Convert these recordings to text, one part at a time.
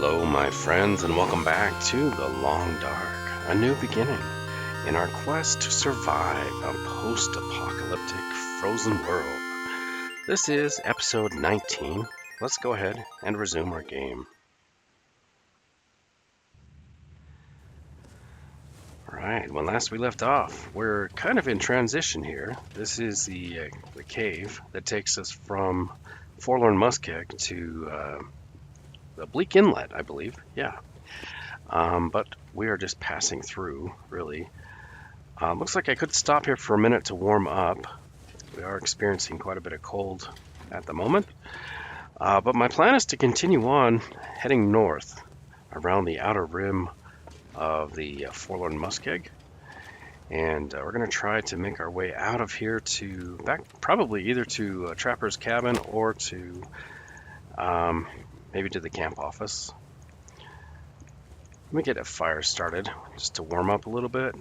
Hello, my friends, and welcome back to The Long Dark, a new beginning in our quest to survive a post-apocalyptic frozen world. This is episode 19. Let's go ahead and resume our game. Alright, when last we left off, we're kind of in transition here. This is the cave that takes us from Forlorn Muskeg to the Bleak Inlet, I believe. Yeah. But we are just passing through, really. Looks like I could stop here for a minute to warm up. We are experiencing quite a bit of cold at the moment. But my plan is to continue on heading north around the outer rim of the Forlorn Muskeg. And we're going to try to make our way out of here to probably either to a trapper's cabin or to maybe to the camp office. Let me get a fire started just to warm up a little bit.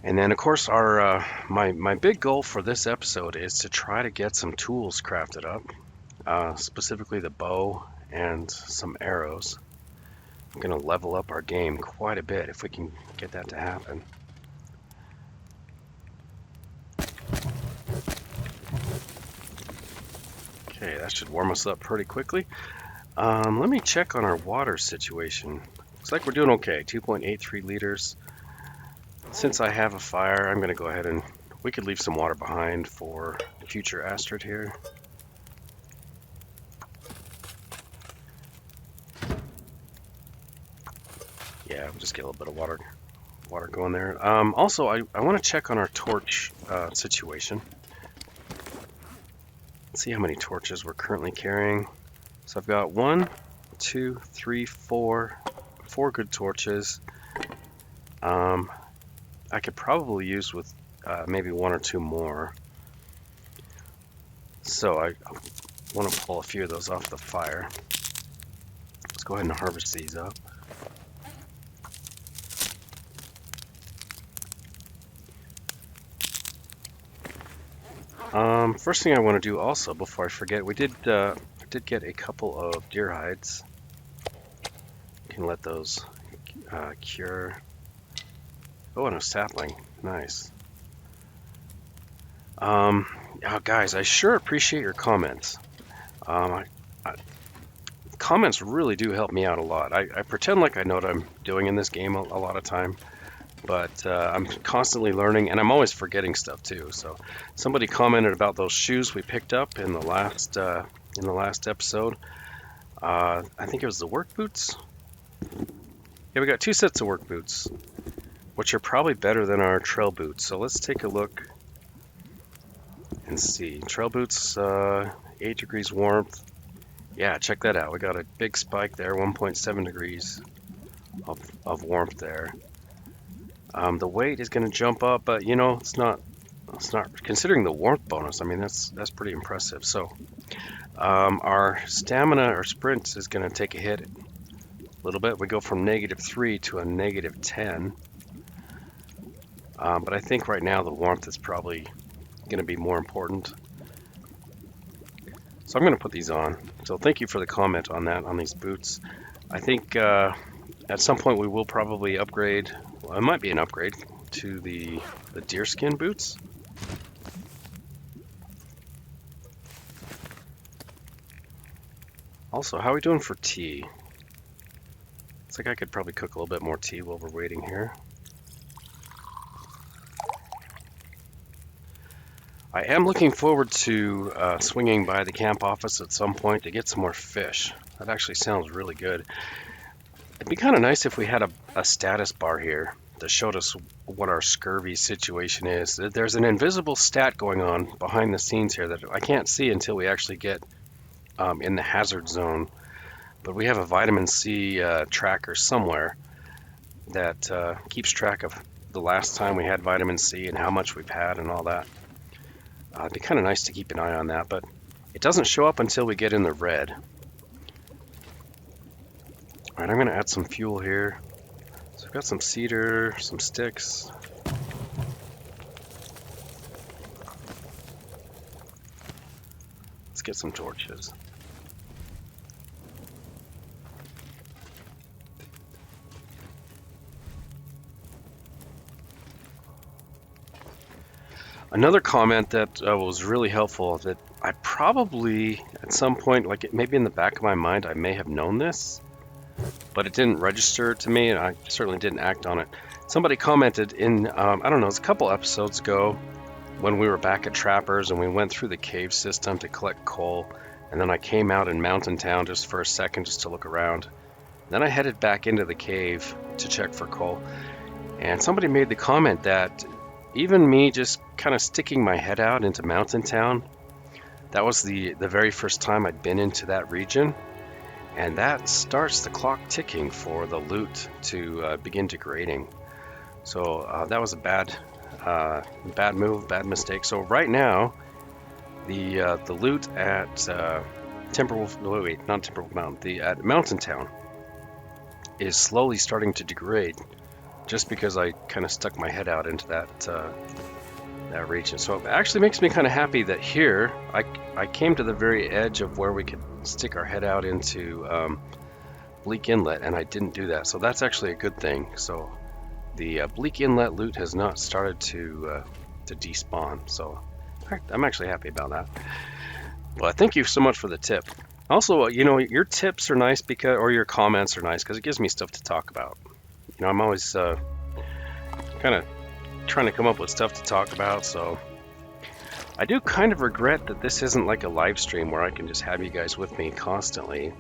And then, of course, our my big goal for this episode is to try to get some tools crafted up, specifically the bow and some arrows. I'm going to level up our game quite a bit if we can get that to happen. Okay, that should warm us up pretty quickly. Let me check on our water situation. Looks like we're doing okay, 2.83 liters. Since I have a fire, I'm going to go ahead and we could leave some water behind for future Astrid here. Yeah, we'll just get a little bit of water going there. Also, I want to check on our torch situation. Let's see how many torches we're currently carrying. So I've got 1, 2, 3, 4 good torches. I could probably use with maybe 1 or 2 more. So I want to pull a few of those off the fire. Let's go ahead and harvest these up. First thing I want to do also, before I forget, we did get a couple of deer hides. Can let those cure. Oh, and a sapling. Nice. Guys, I sure appreciate your comments. Comments really do help me out a lot. I pretend like I know what I'm doing in this game a lot of time, but I'm constantly learning, and I'm always forgetting stuff too. So, somebody commented about those shoes we picked up in the last episode. I think it was the work boots. Yeah, we got 2 sets of work boots, which are probably better than our trail boots. So let's take a look and see. Trail boots, 8 degrees warmth. Yeah, check that out. We got a big spike there, 1.7 degrees of warmth there. The weight is going to jump up, but you know, it's not considering the warmth bonus. I mean, that's pretty impressive. So our stamina or sprint is going to take a hit a little bit. We go from -3 to a -10. But I think right now the warmth is probably going to be more important. So I'm going to put these on. So thank you for the comment on that, on these boots. I think at some point we will probably upgrade. Well, it might be an upgrade to the deerskin boots. Also, how are we doing for tea? Looks like I could probably cook a little bit more tea while we're waiting here. I am looking forward to swinging by the camp office at some point to get some more fish. That actually sounds really good. It'd be kind of nice if we had a status bar here that showed us what our scurvy situation is. There's an invisible stat going on behind the scenes here that I can't see until we actually get in the hazard zone. But we have a vitamin C tracker somewhere that keeps track of the last time we had vitamin C and how much we've had and all that. It'd be kind of nice to keep an eye on that, but it doesn't show up until we get in the red. All right, I'm going to add some fuel here. So I've got some cedar, some sticks. Let's get some torches. Another comment that was really helpful that I probably at some point, like maybe in the back of my mind, I may have known this, but it didn't register to me, and I certainly didn't act on it. Somebody commented in, I don't know, it was a couple episodes ago when we were back at Trappers and we went through the cave system to collect coal, and then I came out in Mountain Town just for a second just to look around. Then I headed back into the cave to check for coal, and somebody made the comment that even me just kind of sticking my head out into Mountain Town, that was the very first time I'd been into that region, and that starts the clock ticking for the loot to begin degrading. So that was a bad move, bad mistake. So right now, the loot at not Timberwolf Mountain, at Mountain Town is slowly starting to degrade, just because I kind of stuck my head out into that region. So it actually makes me kind of happy that here I came to the very edge of where we could stick our head out into Bleak Inlet, and I didn't do that. So that's actually a good thing. So the Bleak Inlet loot has not started to despawn. So I'm actually happy about that. Well, thank you so much for the tip. Also, your tips are nice or your comments are nice because it gives me stuff to talk about. I'm always kind of trying to come up with stuff to talk about, so I do kind of regret that this isn't like a live stream where I can just have you guys with me constantly. It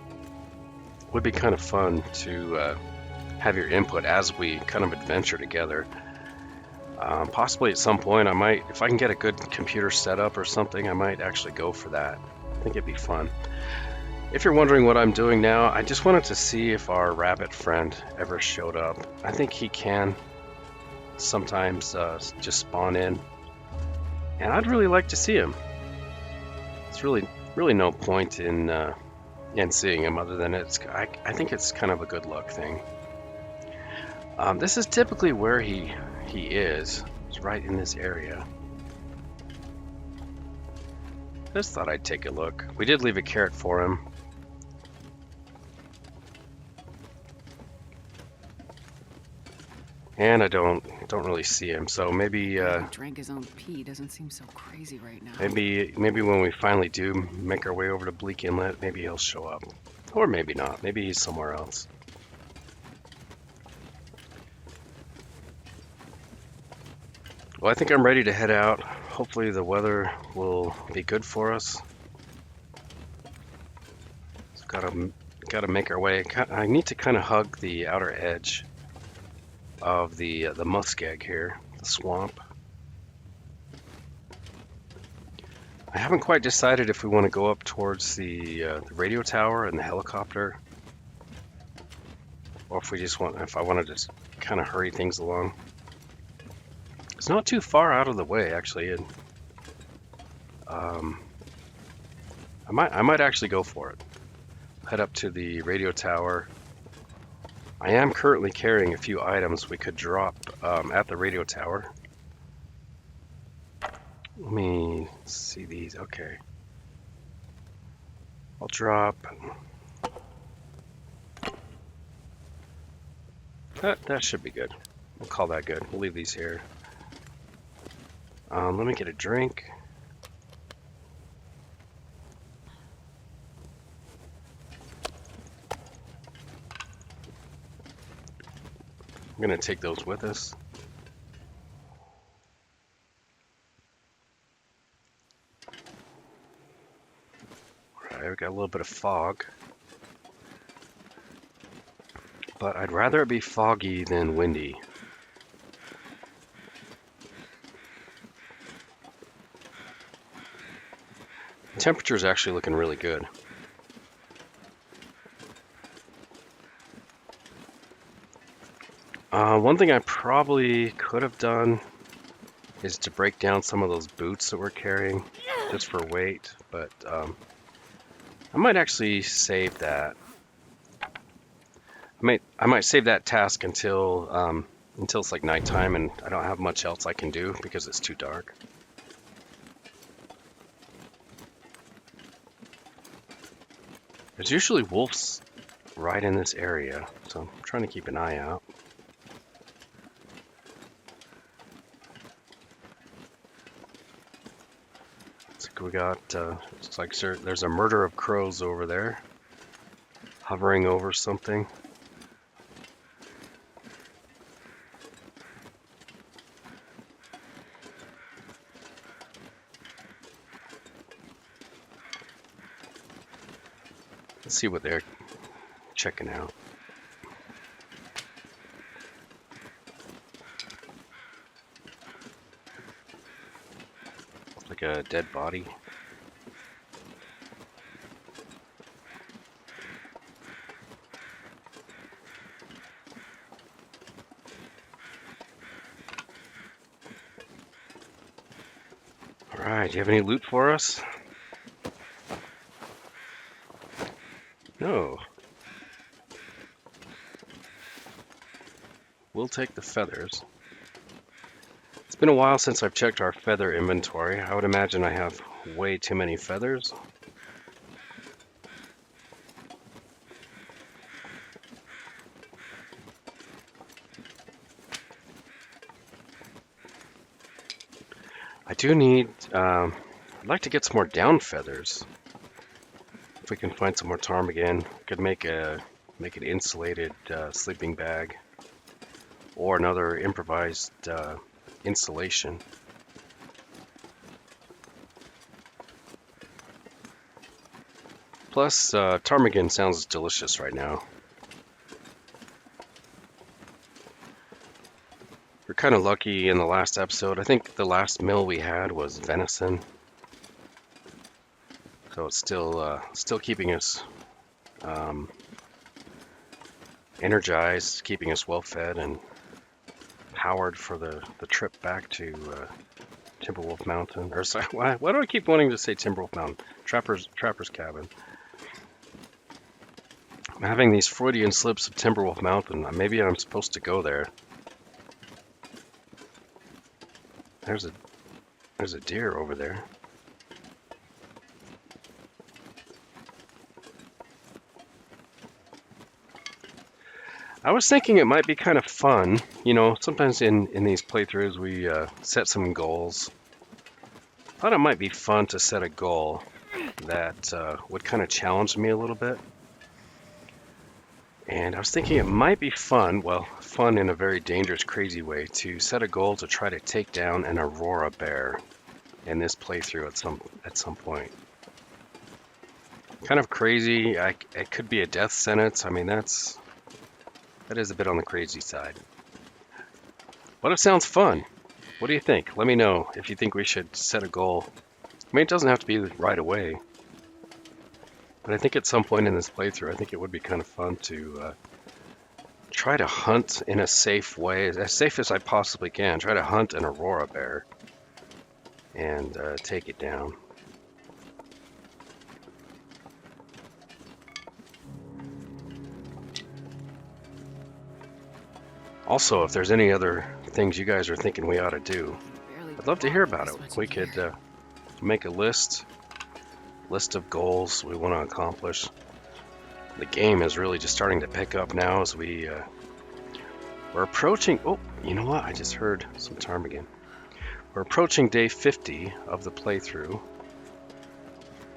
would be kind of fun to have your input as we kind of adventure together. Possibly at some point I might, if I can get a good computer setup or something, I might actually go for that. I think it'd be fun. If you're wondering what I'm doing now, I just wanted to see if our rabbit friend ever showed up. I think he can sometimes just spawn in, and I'd really like to see him. It's really no point in seeing him other than I think it's kind of a good luck thing. This is typically where he is. It's right in this area. Just thought I'd take a look. We did leave a carrot for him. And I don't really see him, so maybe drank his own pee doesn't seem so crazy right now. Maybe when we finally do make our way over to Bleak Inlet, maybe he'll show up. Or maybe not. Maybe he's somewhere else. Well, I think I'm ready to head out. Hopefully the weather will be good for us. So gotta make our way. I need to kind of hug the outer edge of the muskeg here, the swamp. I haven't quite decided if we want to go up towards the radio tower and the helicopter, or if I want to just kind of hurry things along. It's not too far out of the way, actually, and I might actually go for it. Head up to the radio tower. I am currently carrying a few items we could drop at the radio tower. Let me see these. Okay. I'll drop. That should be good. We'll call that good. We'll leave these here. Let me get a drink. I'm going to take those with us. Alright, we've got a little bit of fog. But I'd rather it be foggy than windy. The temperature is actually looking really good. One thing I probably could have done is to break down some of those boots that we're carrying just for weight, but I might actually save that. I might save that task until it's like nighttime and I don't have much else I can do because it's too dark. There's usually wolves right in this area, so I'm trying to keep an eye out. We got, it's like there's a murder of crows over there, hovering over something. Let's see what they're checking out. It's like a dead body. Alright, do you have any loot for us? No. We'll take the feathers. It's been a while since I've checked our feather inventory. I would imagine I have way too many feathers. I do need, I'd like to get some more down feathers. If we can find some more ptarmigan, could make an insulated sleeping bag or another improvised insulation. Plus, ptarmigan sounds delicious right now. We're kind of lucky in the last episode. I think the last meal we had was venison. So it's still keeping us energized, keeping us well fed and powered for the trip back to Timberwolf Mountain. Or sorry, why do I keep wanting to say Timberwolf Mountain? Trapper's Cabin. I'm having these Freudian slips of Timberwolf Mountain. Maybe I'm supposed to go there. There's a deer over there. I was thinking it might be kind of fun, you know, sometimes in these playthroughs we set some goals. I thought it might be fun to set a goal that would kind of challenge me a little bit. And I was thinking it might be fun, well, fun in a very dangerous, crazy way, to set a goal to try to take down an Aurora bear in this playthrough at some point. Kind of crazy. It could be a death sentence. I mean, that is a bit on the crazy side. But it sounds fun. What do you think? Let me know if you think we should set a goal. I mean, it doesn't have to be right away. But I think at some point in this playthrough, I think it would be kind of fun to try to hunt in a safe way, as safe as I possibly can. Try to hunt an Aurora bear and take it down. Also, if there's any other things you guys are thinking we ought to do, I'd love to hear about it. We could make a list of goals we want to accomplish. The game is really just starting to pick up now as we're approaching. Oh, you know what? I just heard some ptarmigan. We're approaching day 50 of the playthrough,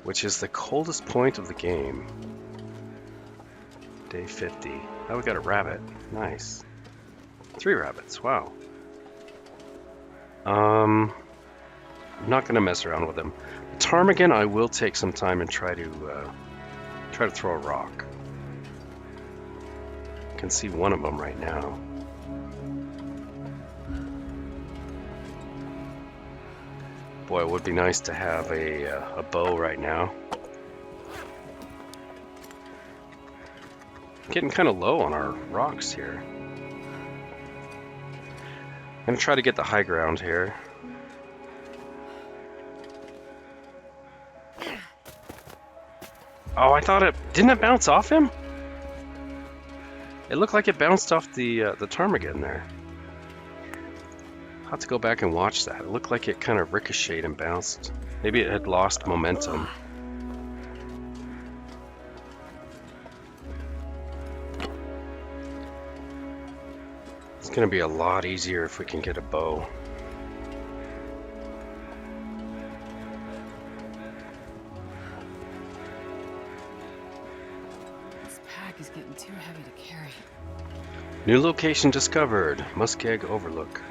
which is the coldest point of the game. Day 50. Oh, we got a rabbit. Nice. 3 rabbits. Wow. I'm not gonna mess around with them. Ptarmigan, I will take some time and try to throw a rock. I can see one of them right now. Boy, it would be nice to have a bow right now. Getting kind of low on our rocks here. I'm gonna try to get the high ground here. Oh, I thought didn't it bounce off him? It looked like it bounced off the ptarmigan there. I'll have to go back and watch that. It looked like it kind of ricocheted and bounced. Maybe it had lost momentum. It's gonna be a lot easier if we can get a bow. getting too heavy to carry. New location discovered. Muskeg Overlook.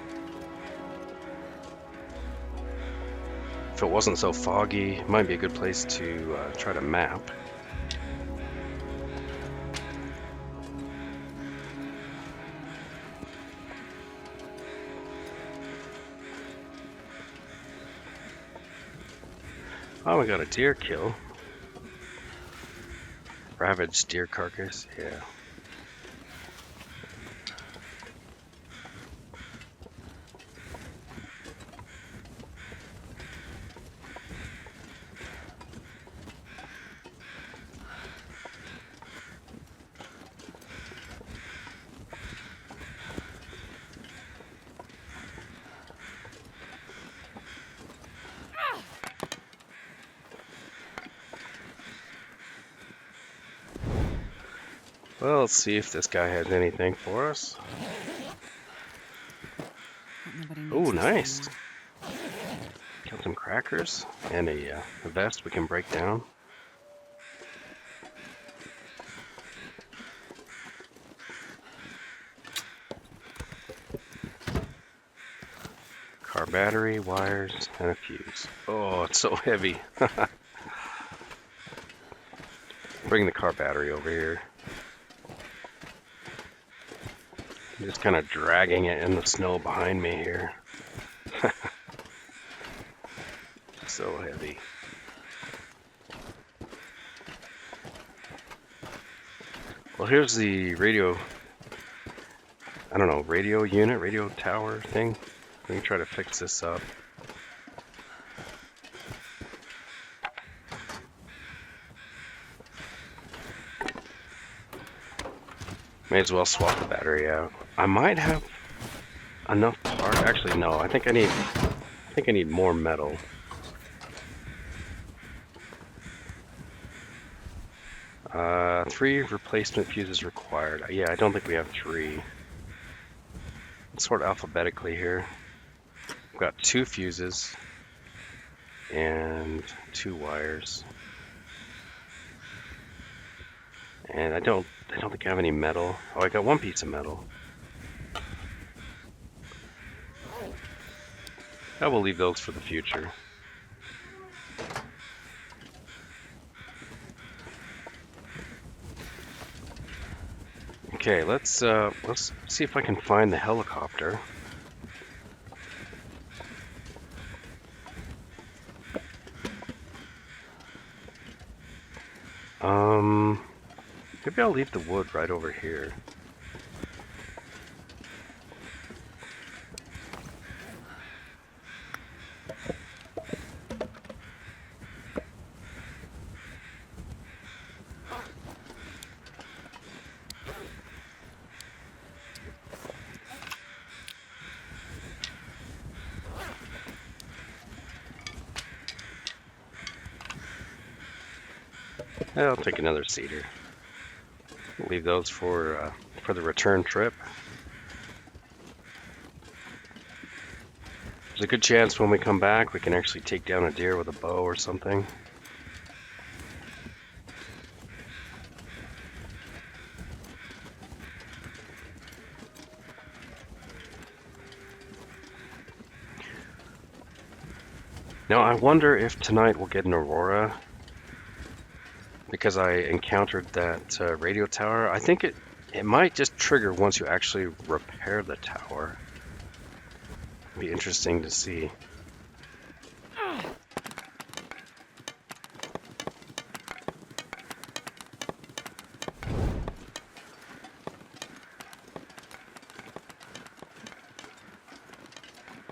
If it wasn't so foggy, it might be a good place to try to map. Oh, we got a deer kill. Ravaged deer carcass, yeah. Well, let's see if this guy has anything for us. Oh, nice. Got some crackers and a vest we can break down. Car battery, wires, and a fuse. Oh, it's so heavy. Bring the car battery over here. I'm just kind of dragging it in the snow behind me here. So heavy. Well, here's the radio, I don't know, radio unit, radio tower thing. We can try to fix this up. May as well swap the battery out. I might have enough part. Actually, no. I think I need more metal. Three replacement fuses required. Yeah, I don't think we have 3. Let's sort alphabetically here. We've got 2 fuses and 2 wires. And I don't think I have any metal. Oh, I got 1 piece of metal. I will leave those for the future. Okay, let's see if I can find the helicopter. Maybe I'll leave the wood right over here. I'll take another cedar. Leave those for the return trip. There's a good chance when we come back we can actually take down a deer with a bow or something. Now I wonder if tonight we'll get an aurora, because I encountered that radio tower. I think it might just trigger once you actually repair the tower. It'd be interesting to see.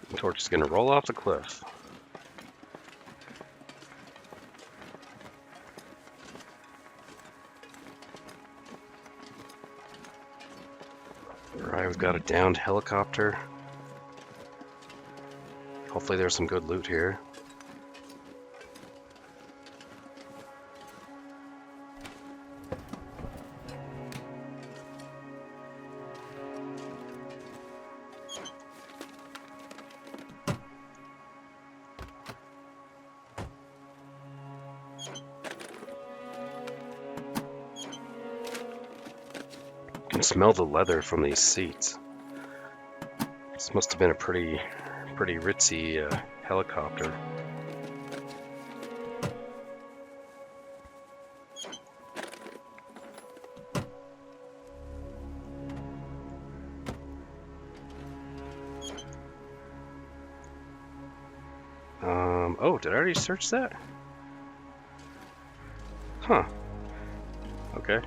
The torch is going to roll off the cliff. Alright, we've got a downed helicopter. Hopefully there's some good loot here. can smell the leather from these seats. This must have been a pretty ritzy helicopter. Oh, did I already search that? Huh. Okay.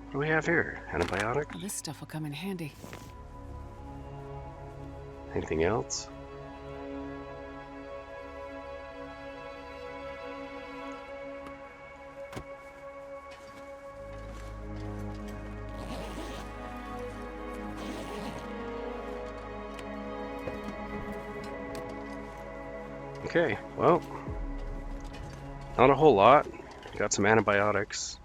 What do we have here? Antibiotics? Well, this stuff will come in handy. Anything else? Okay, well, not a whole lot. Got some antibiotics.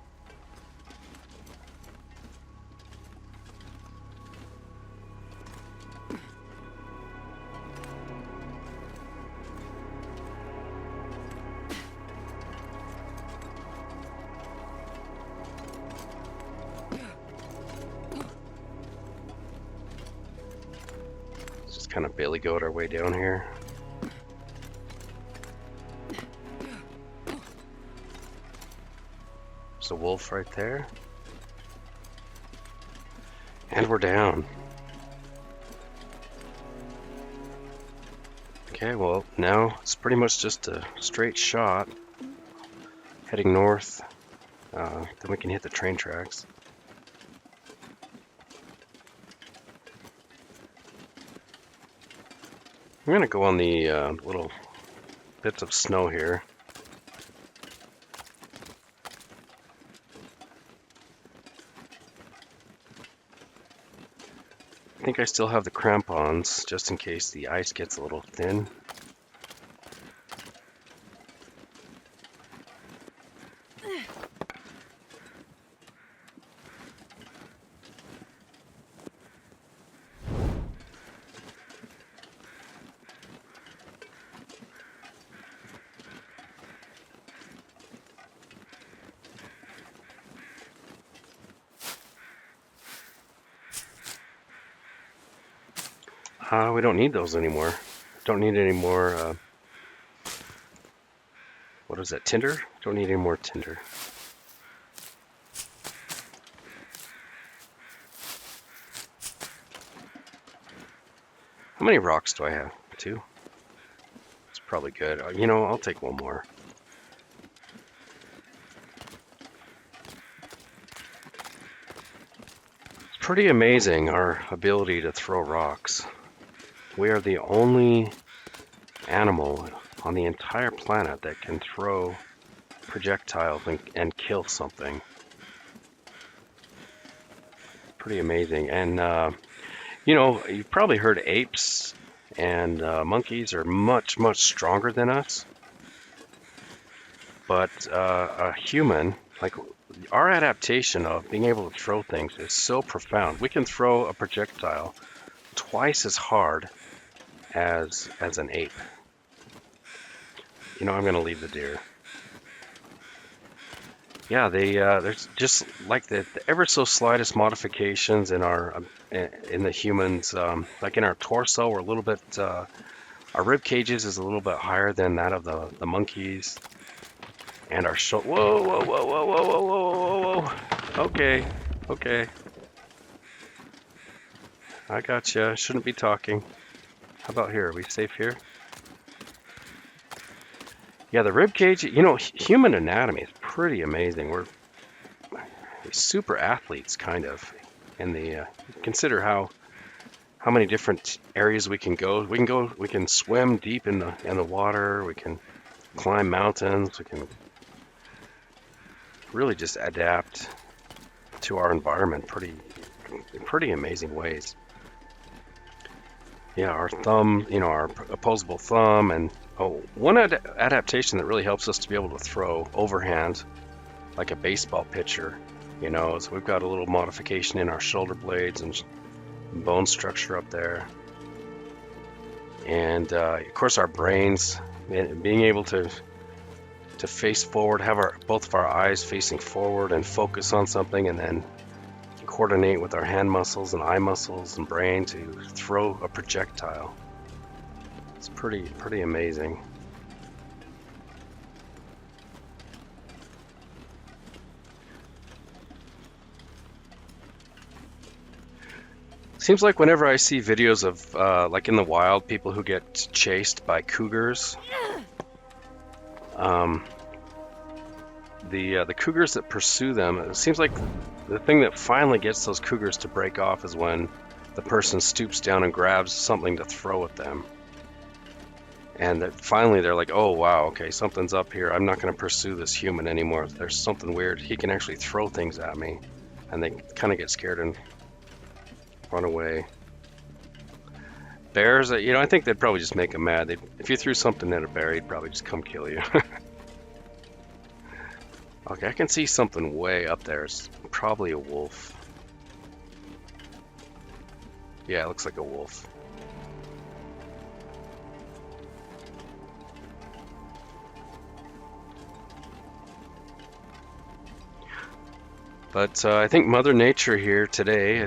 Let's just kind of billy goat our way down here. There's a wolf right there. And we're down. Okay, well, now it's pretty much just a straight shot. Heading north. Then we can hit the train tracks. I'm gonna go on the little bits of snow here. I think I still have the crampons, just in case the ice gets a little thin. We don't need those anymore. Don't need any more, what is that, tinder? Don't need any more tinder. How many rocks do I have? 2? It's probably good. You know, I'll take one more. It's pretty amazing, our ability to throw rocks. We are the only animal on the entire planet that can throw projectiles and kill something. Pretty amazing. And, you know, you've probably heard apes and monkeys are much, much stronger than us. But a human, like our adaptation of being able to throw things is so profound. We can throw a projectile twice as hard as an ape. You know, I'm going to leave the deer. Yeah, there's just like the ever so slightest modifications in our in the humans, like in our torso, we're a little bit. Our rib cages is a little bit higher than that of the monkeys, and our shoulder. Whoa, whoa, whoa, whoa, whoa, whoa, whoa, whoa, whoa. Okay, okay. I gotcha. Shouldn't be talking. How about here? Are we safe here? Yeah, the rib cage, you know, human anatomy is pretty amazing. We're super athletes, kind of, in the consider how many different areas we can go. We can swim deep in the water. We can climb mountains. We can really just adapt to our environment in pretty amazing ways. Yeah, our thumb, you know, our opposable thumb, and one adaptation that really helps us to be able to throw overhand like a baseball pitcher, you know, is we've got a little modification in our shoulder blades and bone structure up there. And of course our brains, being able to to face forward, have both of our eyes facing forward and focus on something, and then coordinate with our hand muscles and eye muscles and brain to throw a projectile. It's pretty amazing. Seems like whenever I see videos of like in the wild, people who get chased by cougars, the cougars that pursue them, it seems like the thing that finally gets those cougars to break off is when the person stoops down and grabs something to throw at them. And that finally they're like, oh wow, okay, something's up here. I'm not going to pursue this human anymore. There's something weird. He can actually throw things at me. And they kind of get scared and run away. Bears, you know, I think they'd probably just make them mad. If you threw something at a bear, he'd probably just come kill you. Okay, I can see something way up there. It's probably a wolf. Yeah, it looks like a wolf. But I think Mother Nature here today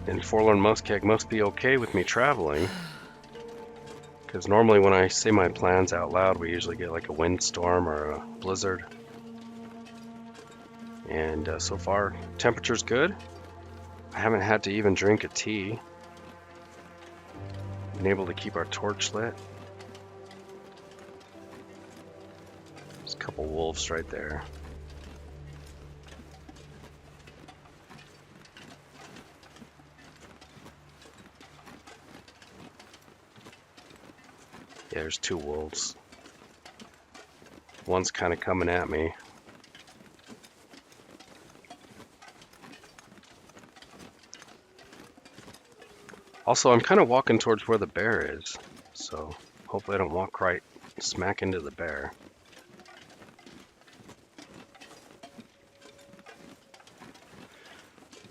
in Forlorn Muskeg must be okay with me traveling. Because normally when I say my plans out loud, we usually get like a windstorm or a blizzard. And so far, temperature's good. I haven't had to even drink a tea. Been able to keep our torch lit. There's a couple wolves right there. Yeah, there's two wolves. One's kind of coming at me. Also, I'm kind of walking towards where the bear is, so hopefully I don't walk right smack into the bear.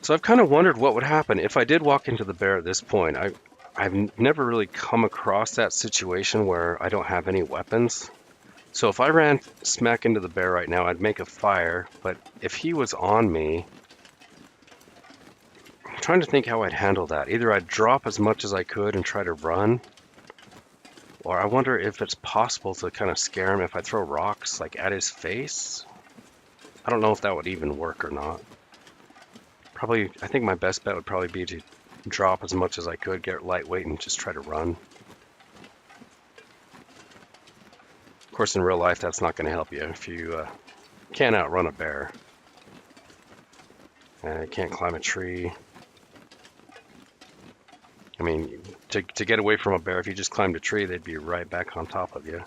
So I've kind of wondered what would happen if I did walk into the bear at this point. I've never really come across that situation where I don't have any weapons. So if I ran smack into the bear right now, I'd make a fire, but if he was on me, I'm trying to think how I'd handle that. Either I'd drop as much as I could and try to run, or I wonder if it's possible to kind of scare him if I throw rocks like at his face. I don't know if that would even work or not. Probably, I think my best bet would probably be to drop as much as I could, get lightweight, and just try to run. Of course, in real life, that's not going to help you if you can't outrun a bear. Can't climb a tree. I mean, to get away from a bear, if you just climbed a tree, they'd be right back on top of you.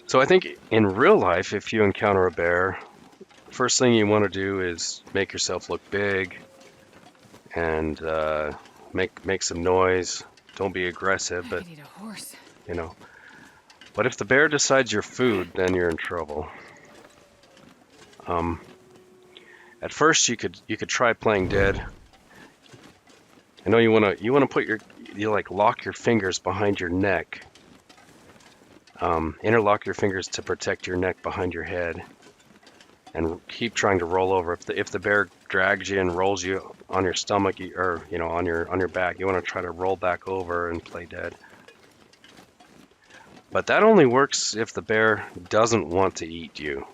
So I think in real life, if you encounter a bear, first thing you want to do is make yourself look big and make some noise. Don't be aggressive, but I need a horse. you know. But if the bear decides you're food, then you're in trouble. At first, you could try playing dead. I know you wanna put you like lock your fingers behind your neck. Interlock your fingers to protect your neck behind your head, and keep trying to roll over. If the bear drags you and rolls you on your stomach, or on your back, you want to try to roll back over and play dead. But that only works if the bear doesn't want to eat you.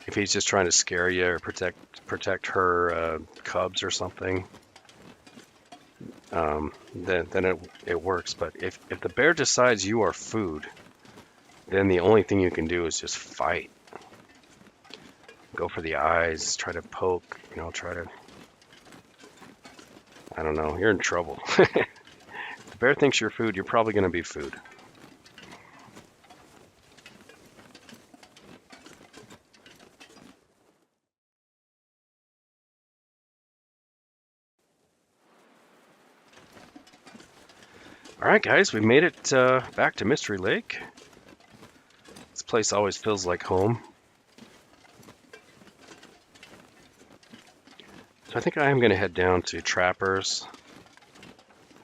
If he's just trying to scare you or protect her cubs or something, then it works. But if the bear decides you are food, then the only thing you can do is just fight. Go for the eyes, try to poke, try to, I don't know, you're in trouble. If the bear thinks you're food, you're probably going to be food. Alright guys, we made it back to Mystery Lake. This place always feels like home. So I think I am going to head down to Trapper's.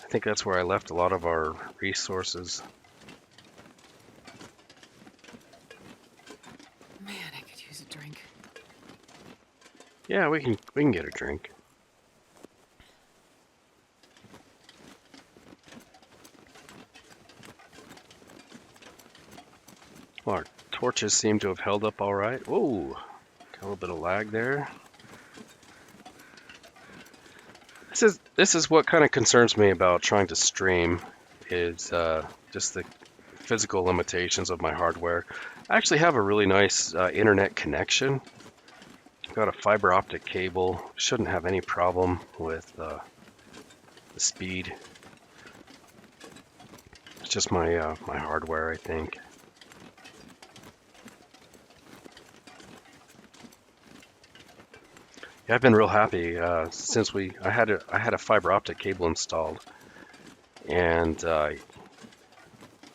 I think that's where I left a lot of our resources. Man, I could use a drink. Yeah, we can get a drink. Well, our torches seem to have held up all right. Whoa, got a little bit of lag there. This is what kind of concerns me about trying to stream, is just the physical limitations of my hardware. I actually have a really nice internet connection. I've got a fiber optic cable. Shouldn't have any problem with the speed. It's just my my hardware, I think. Yeah, I've been real happy since I had a fiber optic cable installed, and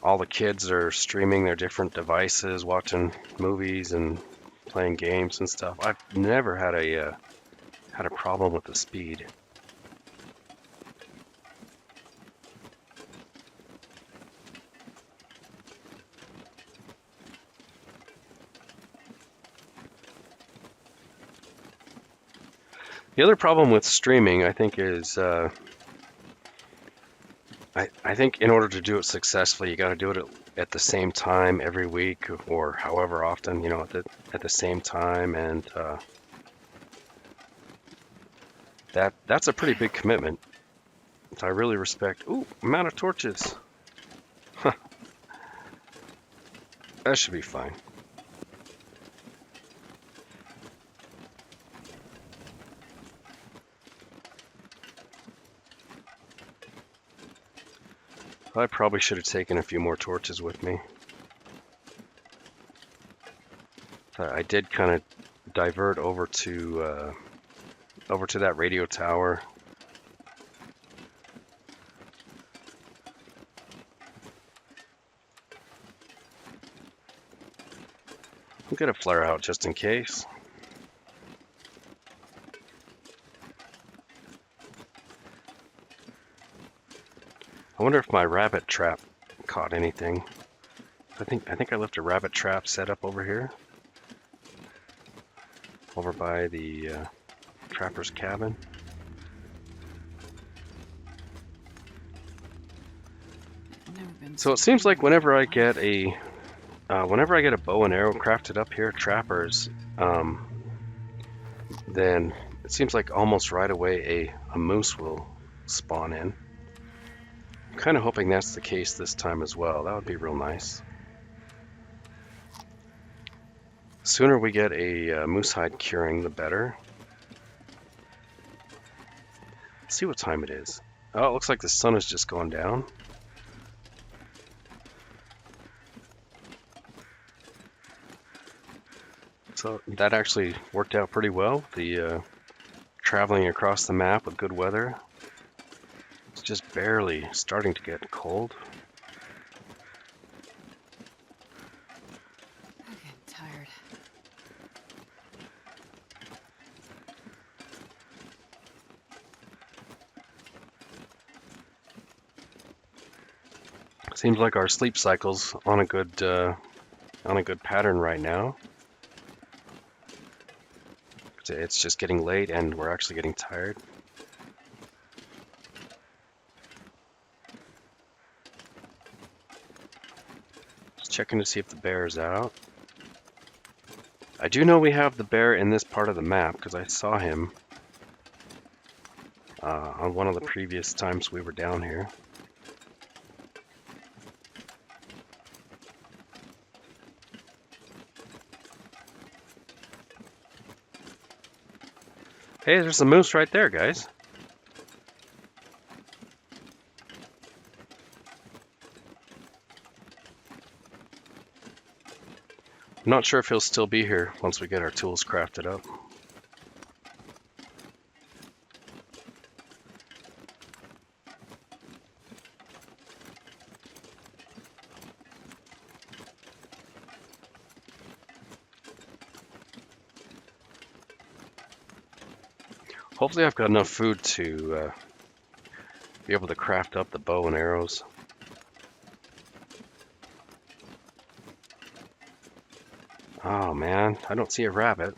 all the kids are streaming their different devices, watching movies and playing games and stuff. I've never had a problem with the speed. The other problem with streaming, I think, is I think in order to do it successfully, you got to do it at the same time every week or however often, you know, at the same time, and that's a pretty big commitment. So I really respect. Ooh, I'm out of torches. Huh, that should be fine. I probably should have taken a few more torches with me. I did kind of divert over to that radio tower. I'll get a flare out just in case. I wonder if my rabbit trap caught anything. I think I left a rabbit trap set up over here, over by the trapper's cabin. So it seems like whenever I get a bow and arrow crafted up here, trappers, then it seems like almost right away a moose will spawn in. I'm kind of hoping that's the case this time as well. That would be real nice. Sooner we get a moose hide curing, the better. Let's see what time it is. Oh, it looks like the sun is just going down. So that actually worked out pretty well. The traveling across the map with good weather. It's just barely starting to get cold. I'm getting tired. Seems like our sleep cycle's on a good pattern right now. It's just getting late and we're actually getting tired. Just checking to see if the bear is out. I do know we have the bear in this part of the map because I saw him on one of the previous times we were down here. Hey, there's a moose right there, guys. I'm not sure if he'll still be here once we get our tools crafted up. Hopefully I've got enough food to Be able to craft up the bow and arrows. Oh man, I don't see a rabbit.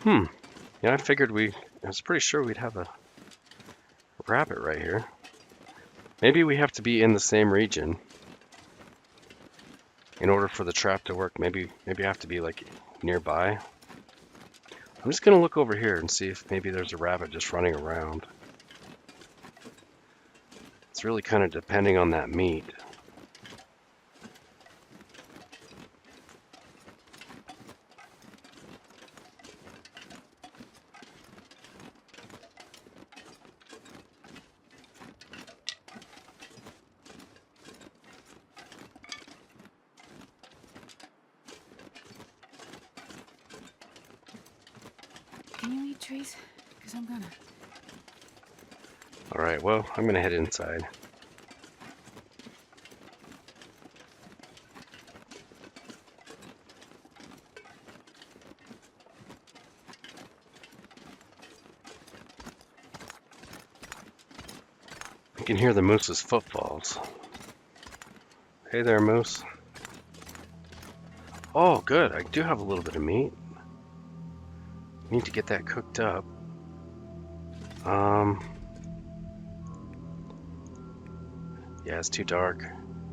Hmm. Yeah, I was pretty sure we'd have a rabbit right here. Maybe we have to be in the same region in order for the trap to work. Maybe I have to be like nearby. I'm just gonna look over here and see if maybe there's a rabbit just running around. It's really kind of depending on that meat. Can you eat trees? Because I'm gonna. Alright, well, I'm gonna head inside. I can hear the moose's footfalls. Hey there, moose. Oh, good. I do have a little bit of meat. Need to get that cooked up. Yeah, it's too dark.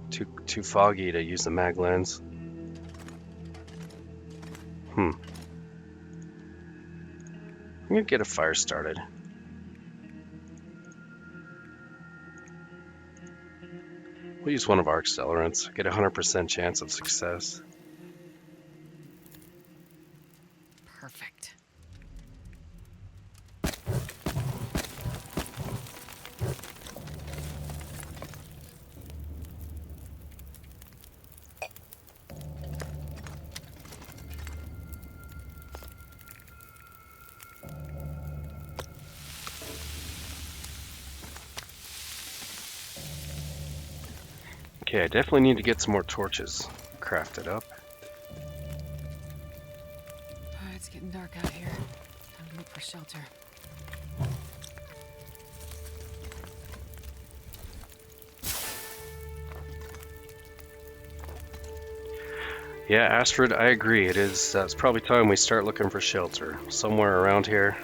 Too foggy to use the mag lens. I'm gonna get a fire started. We'll use one of our accelerants. Get a 100% chance of success. Perfect. Okay, I definitely need to get some more torches crafted up. It's getting dark out here. Time to look for shelter. Yeah, Astrid, I agree. It's probably time we start looking for shelter. Somewhere around here.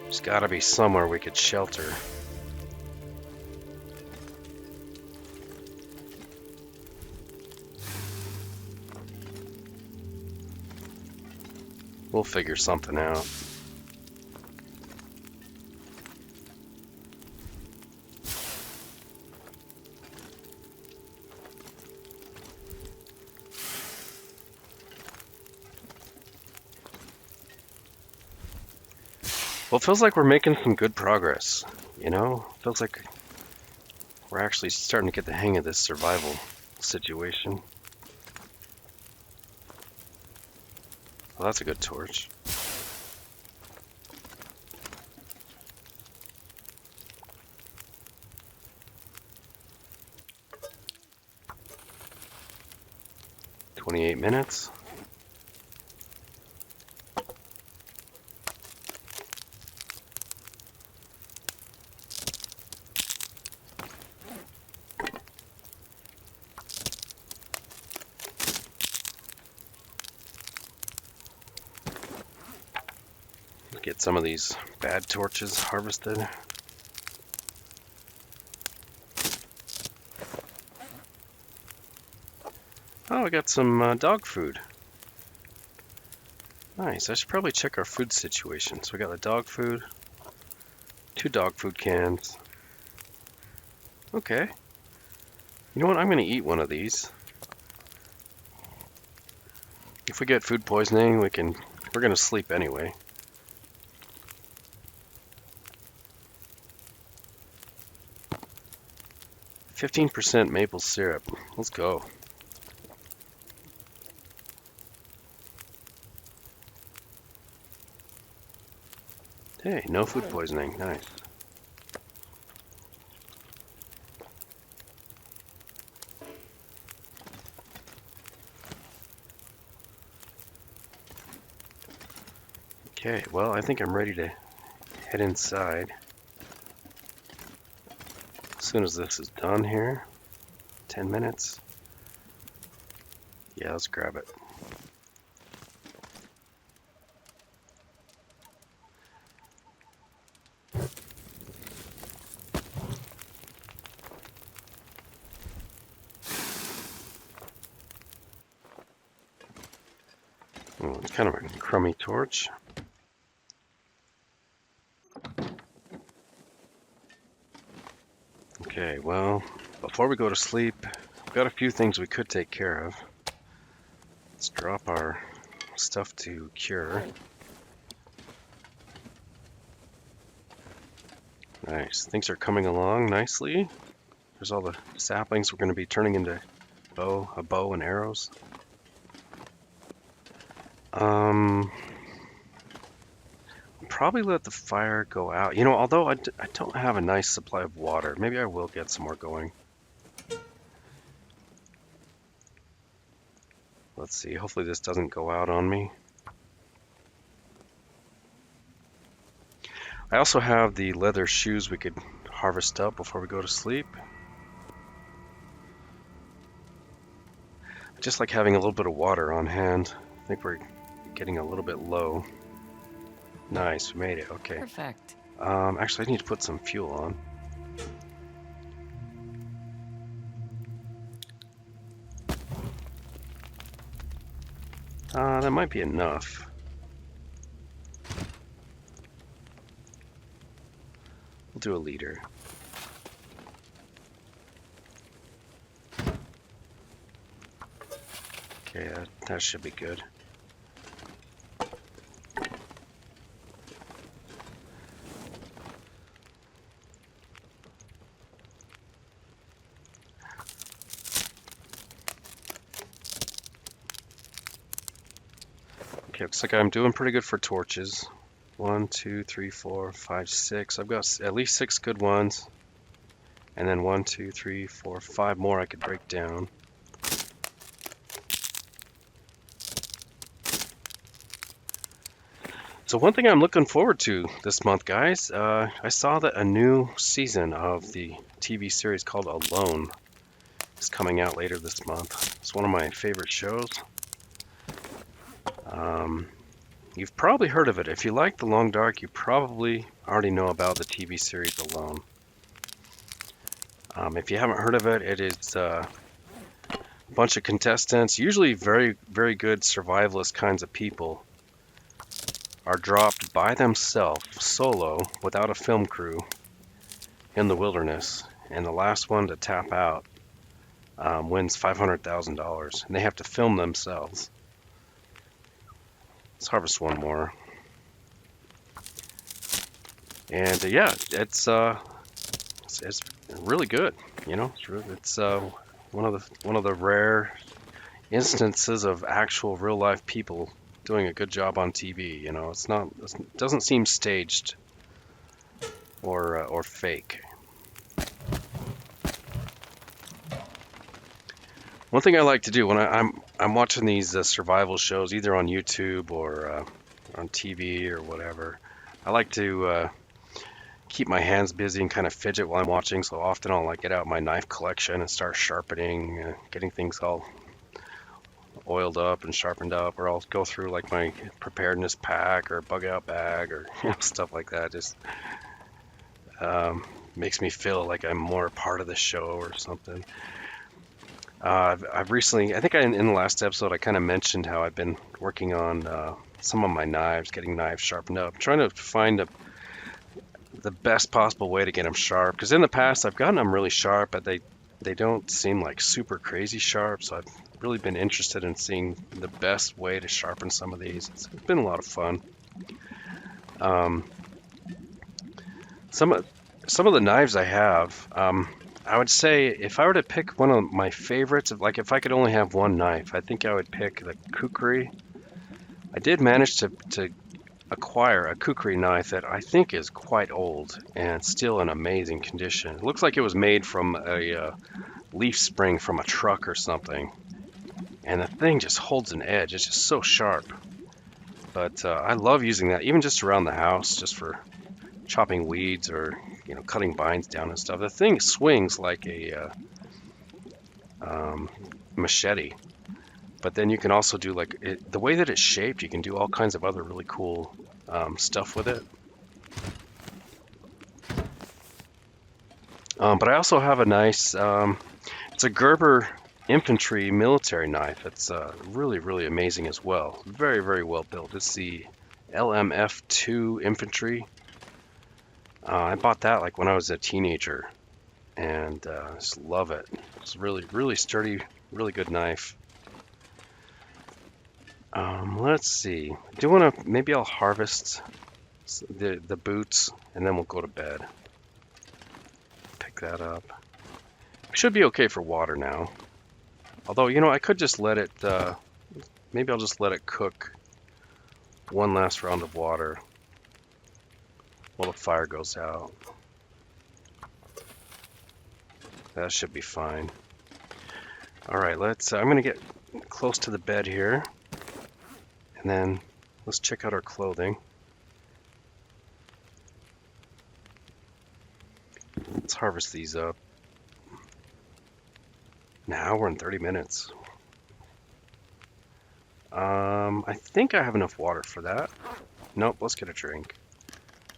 There's gotta be somewhere we could shelter. We'll figure something out. Well, it feels like we're making some good progress, you know? It feels like we're actually starting to get the hang of this survival situation. Well, that's a good torch. "28 minutes. Get some of these bad torches harvested. Oh, we got some dog food. Nice. I should probably check our food situation. So we got the dog food, 2 dog food cans. Okay. You know what? I'm going to eat one of these. If we get food poisoning, we're going to sleep anyway. "15% maple syrup. Let's go." Hey, no food poisoning. Nice. Okay, well, I think I'm ready to head inside. As soon as this is done here, 10 minutes. Yeah, let's grab it. Oh, it's kind of a crummy torch. Okay, well, before we go to sleep, we've got a few things we could take care of. Let's drop our stuff to cure. Nice. Things are coming along nicely. There's all the saplings we're going to be turning into a bow and arrows. Probably let the fire go out. You know, although I don't have a nice supply of water. Maybe I will get some more going. Let's see. Hopefully this doesn't go out on me. I also have the leather shoes we could harvest up before we go to sleep. I just like having a little bit of water on hand. I think we're getting a little bit low. Nice, we made it. Okay. Perfect. Actually, I need to put some fuel on. That might be enough. We'll do a liter. Okay, that should be good. Okay, looks like I'm doing pretty good for torches. 1, 2, 3, 4, 5, 6. I've got at least 6 good ones. And then 1, 2, 3, 4, 5 more I could break down. So one thing I'm looking forward to this month, guys, I saw that a new season of the TV series called Alone is coming out later this month. It's one of my favorite shows. You've probably heard of it. If you like The Long Dark, you probably already know about the TV series Alone. If you haven't heard of it, it is a bunch of contestants, usually very, very good survivalist kinds of people, are dropped by themselves, solo, without a film crew, in the wilderness. And the last one to tap out wins $500,000. And they have to film themselves. Let's harvest one more. And yeah, it's really good. You know, it's one of the rare instances of actual real life people doing a good job on TV. You know, it doesn't seem staged or fake. One thing I like to do when I'm watching these survival shows, either on YouTube or on TV or whatever, I like to keep my hands busy and kind of fidget while I'm watching. So often I'll like get out my knife collection and start sharpening, getting things all oiled up and sharpened up, or I'll go through like my preparedness pack or bug out bag or stuff like that. Just makes me feel like I'm more a part of the show or something. I've recently, I think in the last episode, I kind of mentioned how I've been working on some of my knives, getting knives sharpened up, trying to find the best possible way to get them sharp. Because in the past, I've gotten them really sharp, but they don't seem like super crazy sharp. So I've really been interested in seeing the best way to sharpen some of these. It's been a lot of fun. Some of the knives I have, I would say if I were to pick one of my favorites, like if I could only have one knife, I think I would pick the kukri. I did manage to acquire a kukri knife that I think is quite old and still in amazing condition. It looks like it was made from a leaf spring from a truck or something. And the thing just holds an edge. It's just so sharp. But I love using that, even just around the house, just for chopping weeds or cutting vines down and stuff. The thing swings like a machete, but then you can also do like the way that it's shaped. You can do all kinds of other really cool stuff with it. But I also have a nice, it's a Gerber infantry military knife. It's really, really amazing as well. Very, very well built. It's the LMF2 infantry. I bought that like when I was a teenager, and just love it. It's really, really sturdy, really good knife. Let's see. I do want to, maybe I'll harvest the boots, and then we'll go to bed. Pick that up. Should be okay for water now. Although, I could just let it, maybe I'll just let it cook one last round of water while the fire goes out. That should be fine. All right, I'm going to get close to the bed here. And then let's check out our clothing. Let's harvest these up. Now we're in 30 minutes. I think I have enough water for that. Nope, let's get a drink,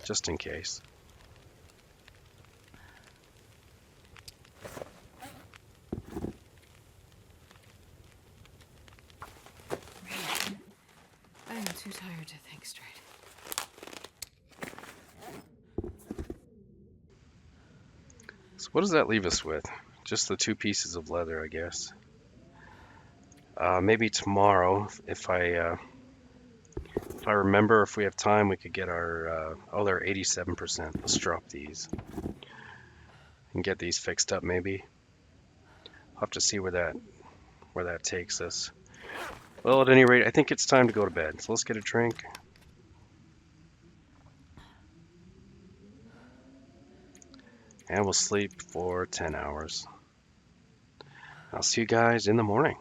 just in case. I am too tired to think straight. So what does that leave us with? Just the 2 pieces of leather, I guess. Maybe tomorrow, if I remember, if we have time, we could get our, they're 87%. Let's drop these and get these fixed up maybe. I'll have to see where that takes us. Well, at any rate, I think it's time to go to bed. So let's get a drink. And we'll sleep for 10 hours. I'll see you guys in the morning.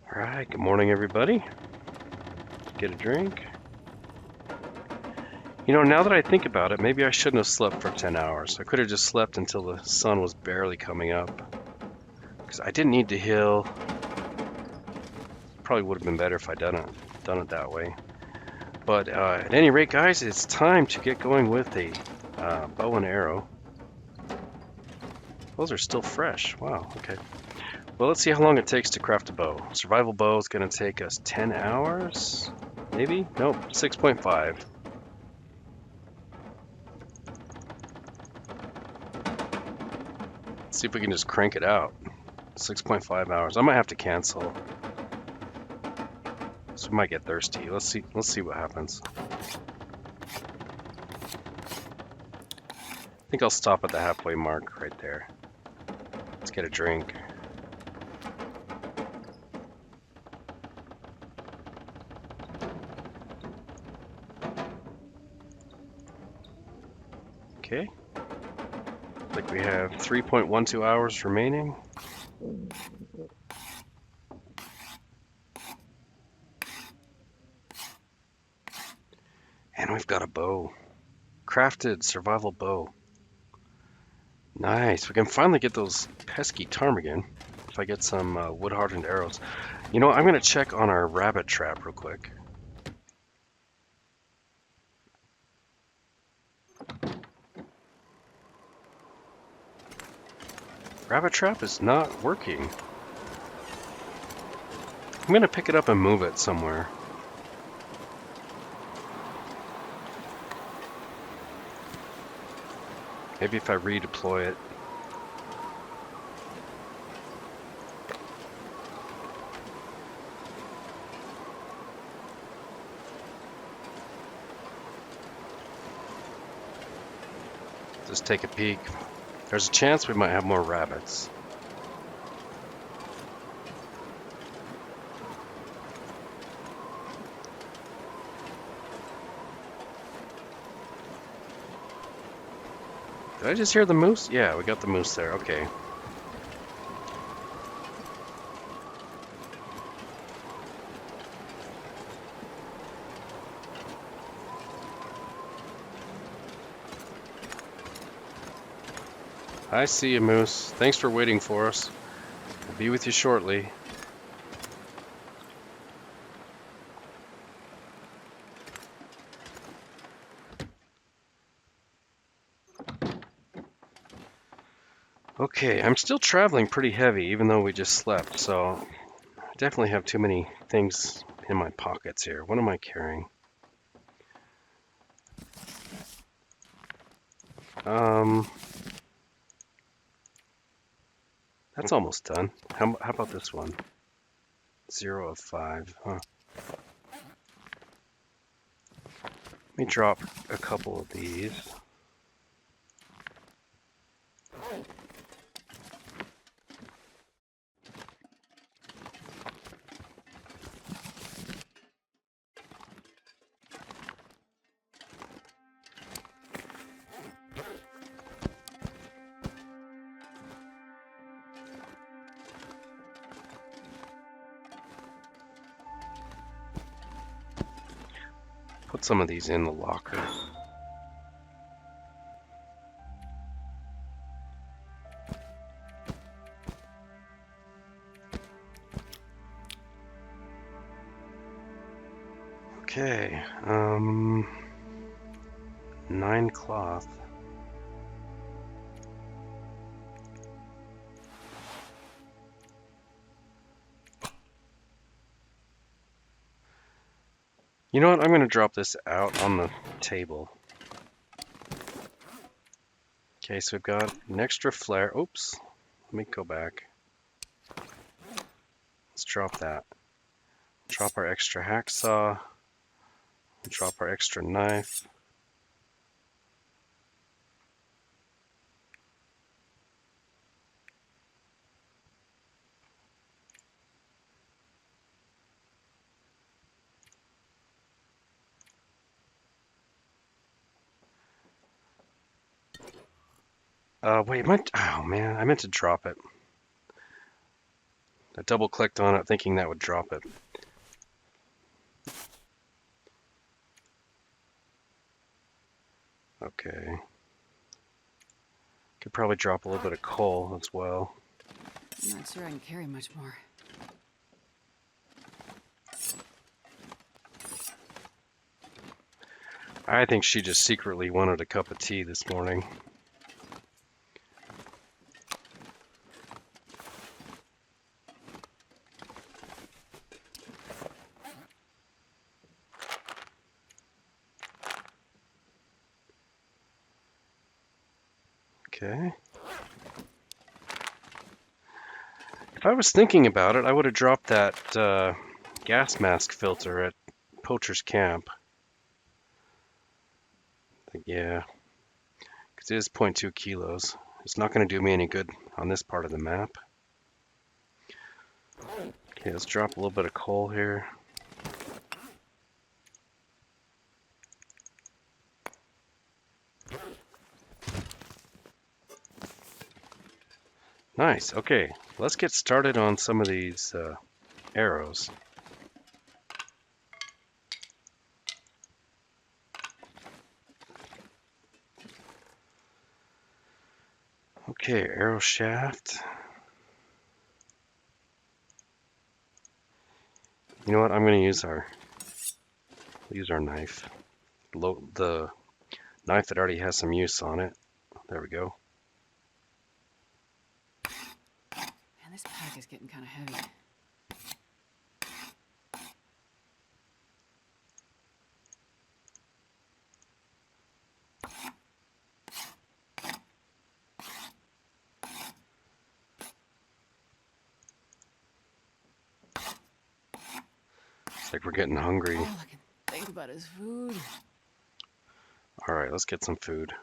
All right, good morning, everybody. Get a drink. Now that I think about it, maybe I shouldn't have slept for 10 hours. I could have just slept until the sun was barely coming up. Because I didn't need to heal. Probably would have been better if I'd done it that way. But at any rate, guys, it's time to get going with a bow and arrow. Those are still fresh. Wow, okay. Well, let's see how long it takes to craft a bow. Survival bow is going to take us 10 hours, maybe? Nope, 6.5. See if we can just crank it out. 6.5 hours. I might have to cancel. So we might get thirsty. Let's see what happens. I think I'll stop at the halfway mark right there. Let's get a drink. Okay. Like we have 3.12 hours remaining. And we've got a bow. Crafted survival bow. Nice. We can finally get those pesky ptarmigan if I get some wood-hardened arrows. I'm going to check on our rabbit trap real quick. Rabbit trap is not working. I'm going to pick it up and move it somewhere. Maybe if I redeploy it. Just take a peek. There's a chance we might have more rabbits. Did I just hear the moose? Yeah, we got the moose there. Okay. I see you, moose. Thanks for waiting for us. We'll be with you shortly. Okay, I'm still traveling pretty heavy, even though we just slept, so I definitely have too many things in my pockets here. What am I carrying? Um, that's almost done. How about this one? 0 of 5, huh? Let me drop a couple of these. Put some of these in the locker. Okay, 9 cloth. You know what? I'm going to drop this out on the table. Okay, so we've got an extra flare. Oops. Let me go back. Let's drop that. Drop our extra hacksaw. Drop our extra knife. Wait, oh man, I meant to drop it. I double clicked on it thinking that would drop it. Okay. Could probably drop a little bit of coal as well. I'm not sure I can carry much more. I think she just secretly wanted a cup of tea this morning. Okay. If I was thinking about it, I would have dropped that gas mask filter at Poacher's Camp. Yeah, because it is 0.2 kilos. It's not going to do me any good on this part of the map. Okay, let's drop a little bit of coal here. Nice. Okay, let's get started on some of these arrows. Okay, arrow shaft. You know what? I'm going to use our knife. The knife that already has some use on it. There we go. Man, this pack is getting kind of heavy. It's like we're getting hungry. All I can think about is food. All right, let's get some food.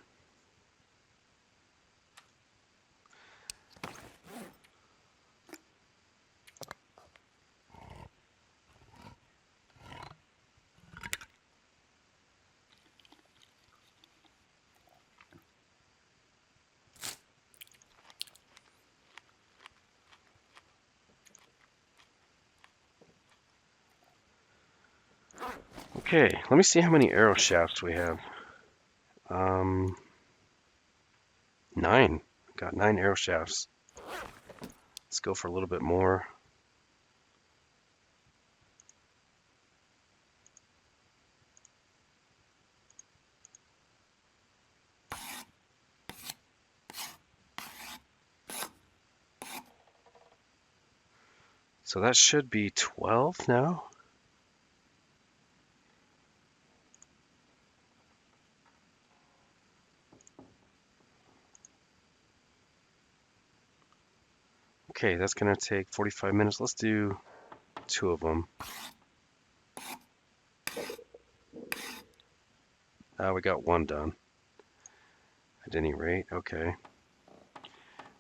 Okay, let me see how many arrow shafts we have. 9. Got 9 arrow shafts. Let's go for a little bit more. So that should be 12 now. Okay, that's gonna take 45 minutes. Let's do 2 of them. We got 1 done. At any rate, okay.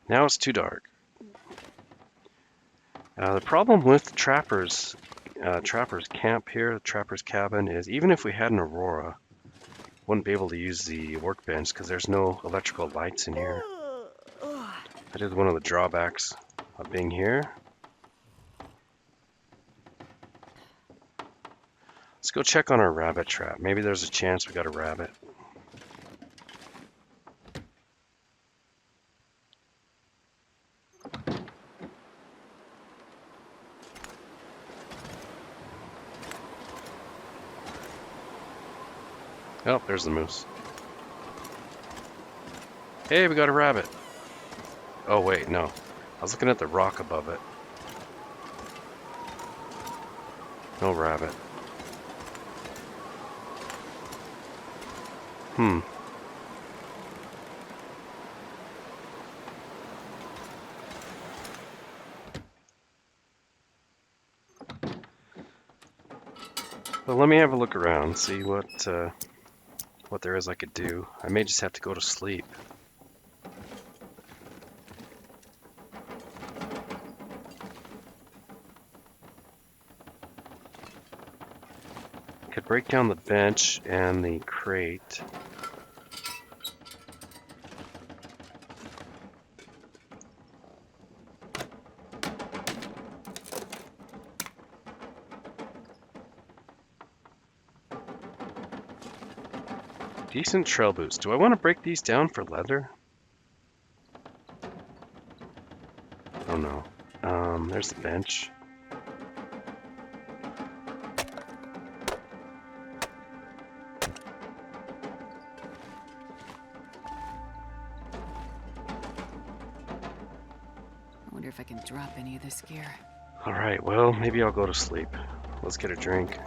Now it's too dark. The problem with Trapper's camp here, the Trapper's cabin, is even if we had an Aurora, wouldn't be able to use the workbench because there's no electrical lights in here. That is one of the drawbacks of being here. Let's go check on our rabbit trap. Maybe there's a chance we got a rabbit. Oh, there's the moose. Hey, we got a rabbit. Oh, wait, no. I was looking at the rock above it. No rabbit. Well, let me have a look around, see what there is I could do. I may just have to go to sleep. Could break down the bench and the crate. Decent trail boots. Do I want to break these down for leather? Oh no. There's the bench. I wonder if I can drop any of this gear. Alright, well, maybe I'll go to sleep. Let's get a drink.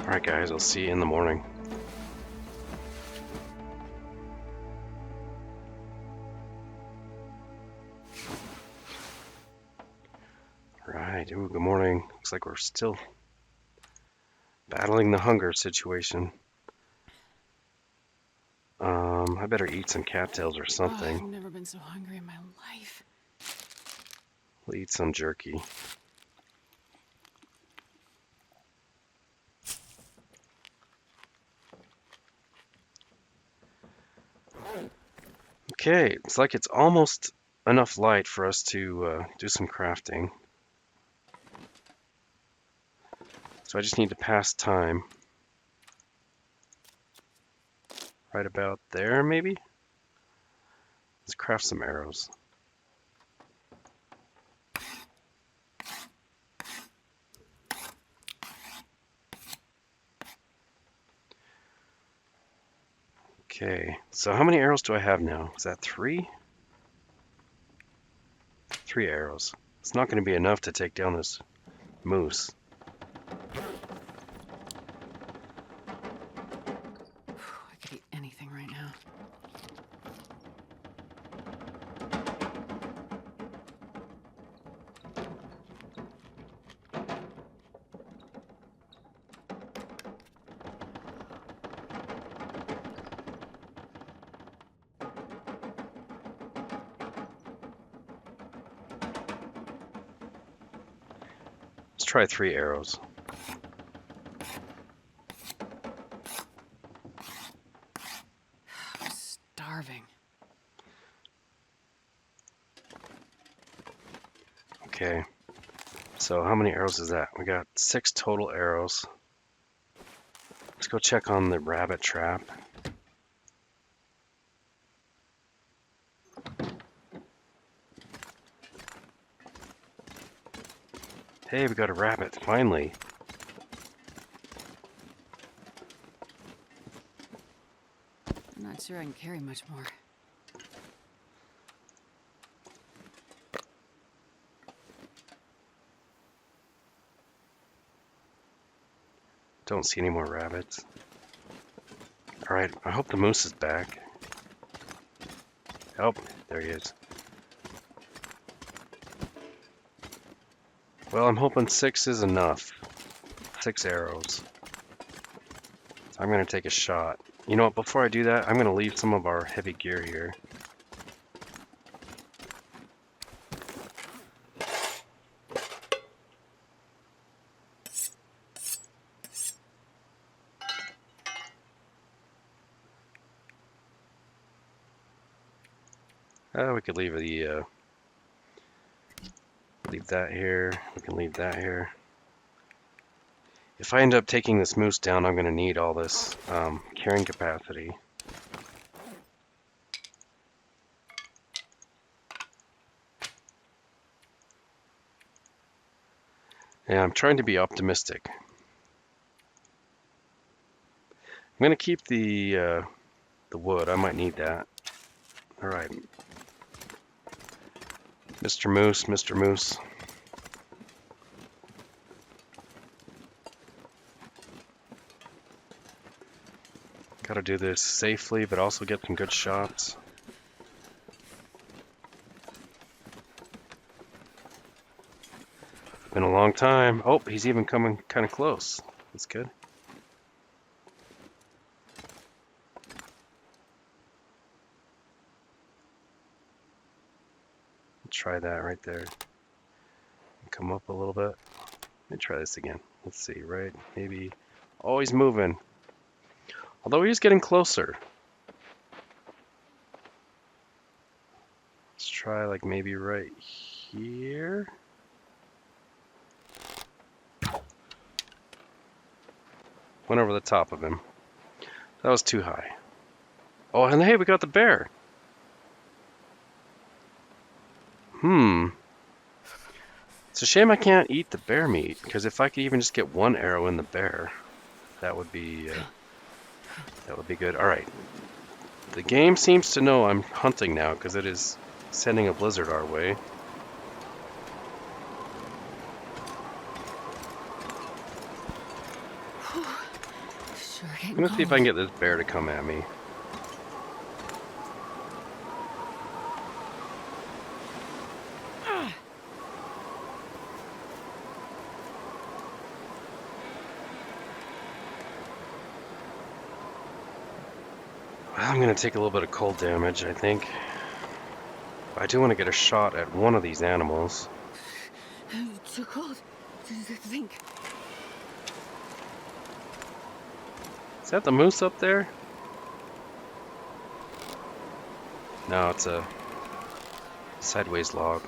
Alright guys, I'll see you in the morning. Alright, ooh, good morning. Looks like we're still battling the hunger situation. I better eat some cattails or Oh, I've something. never been so hungry in my life. We'll eat some jerky. Okay, it's like it's almost enough light for us to do some crafting. So I just need to pass time. Right about there, maybe? Let's craft some arrows. Okay, so how many arrows do I have now? Is that 3? 3 arrows. It's not going to be enough to take down this moose. I could eat anything right now. Let's try 3 arrows. I'm starving. Okay. So how many arrows is that? We got 6 total arrows. Let's go check on the rabbit trap. Hey, we got a rabbit, finally. I'm not sure I can carry much more. Don't see any more rabbits. Alright, I hope the moose is back. Oh, there he is. Well, I'm hoping 6 is enough. 6 arrows. So I'm going to take a shot. You know what, before I do that, I'm going to leave some of our heavy gear here. We could leave leave that here. We can leave that here. If I end up taking this moose down, I'm going to need all this carrying capacity. Yeah, I'm trying to be optimistic. I'm going to keep the wood. I might need that. All right. Mr. Moose, Mr. Moose. Gotta do this safely, but also get some good shots. Been a long time. Oh, he's even coming kind of close. That's good. Try that right there. Come up a little bit. Let me try this again. Let's see, right? Maybe. Oh, he's moving. Although he's getting closer. Let's try like maybe right here. Went over the top of him. That was too high. Oh, and hey, we got the bear. It's a shame I can't eat the bear meat, because if I could even just get one arrow in the bear, that would be good. All right. The game seems to know I'm hunting now, because it is sending a blizzard our way. I'm gonna see if I can get this bear to come at me. I'm gonna take a little bit of cold damage, I think. I do want to get a shot at one of these animals. Too cold to think. Is that the moose up there? No, it's a sideways log.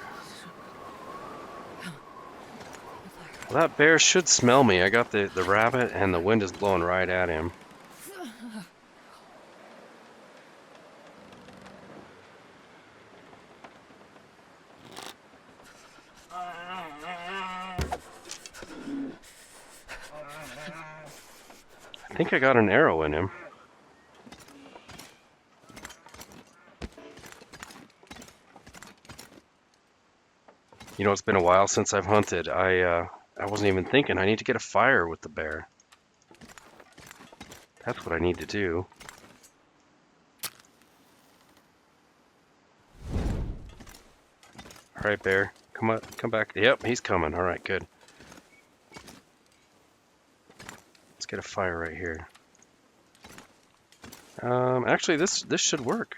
Well, that bear should smell me. I got the rabbit and the wind is blowing right at him. I think I got an arrow in him. You know, it's been a while since I've hunted. I wasn't even thinking I need to get a fire with the bear. That's what I need to do. All right, bear, come on, come back. Yep, he's coming. All right, good. Let's get a fire right here. Actually, this should work.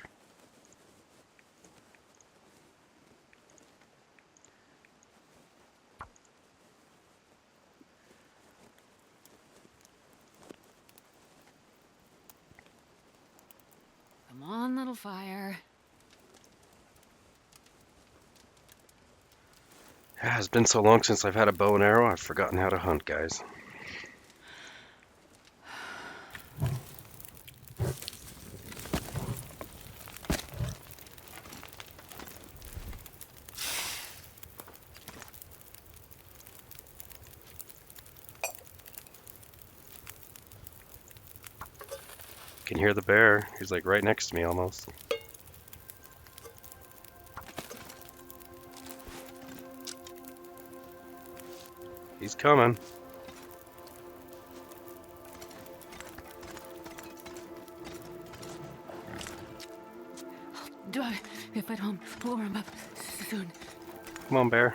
Come on, little fire. It's been so long since I've had a bow and arrow, I've forgotten how to hunt, guys. Can hear the bear. He's like right next to me almost. He's coming. If I don't warm up soon. Come on, bear.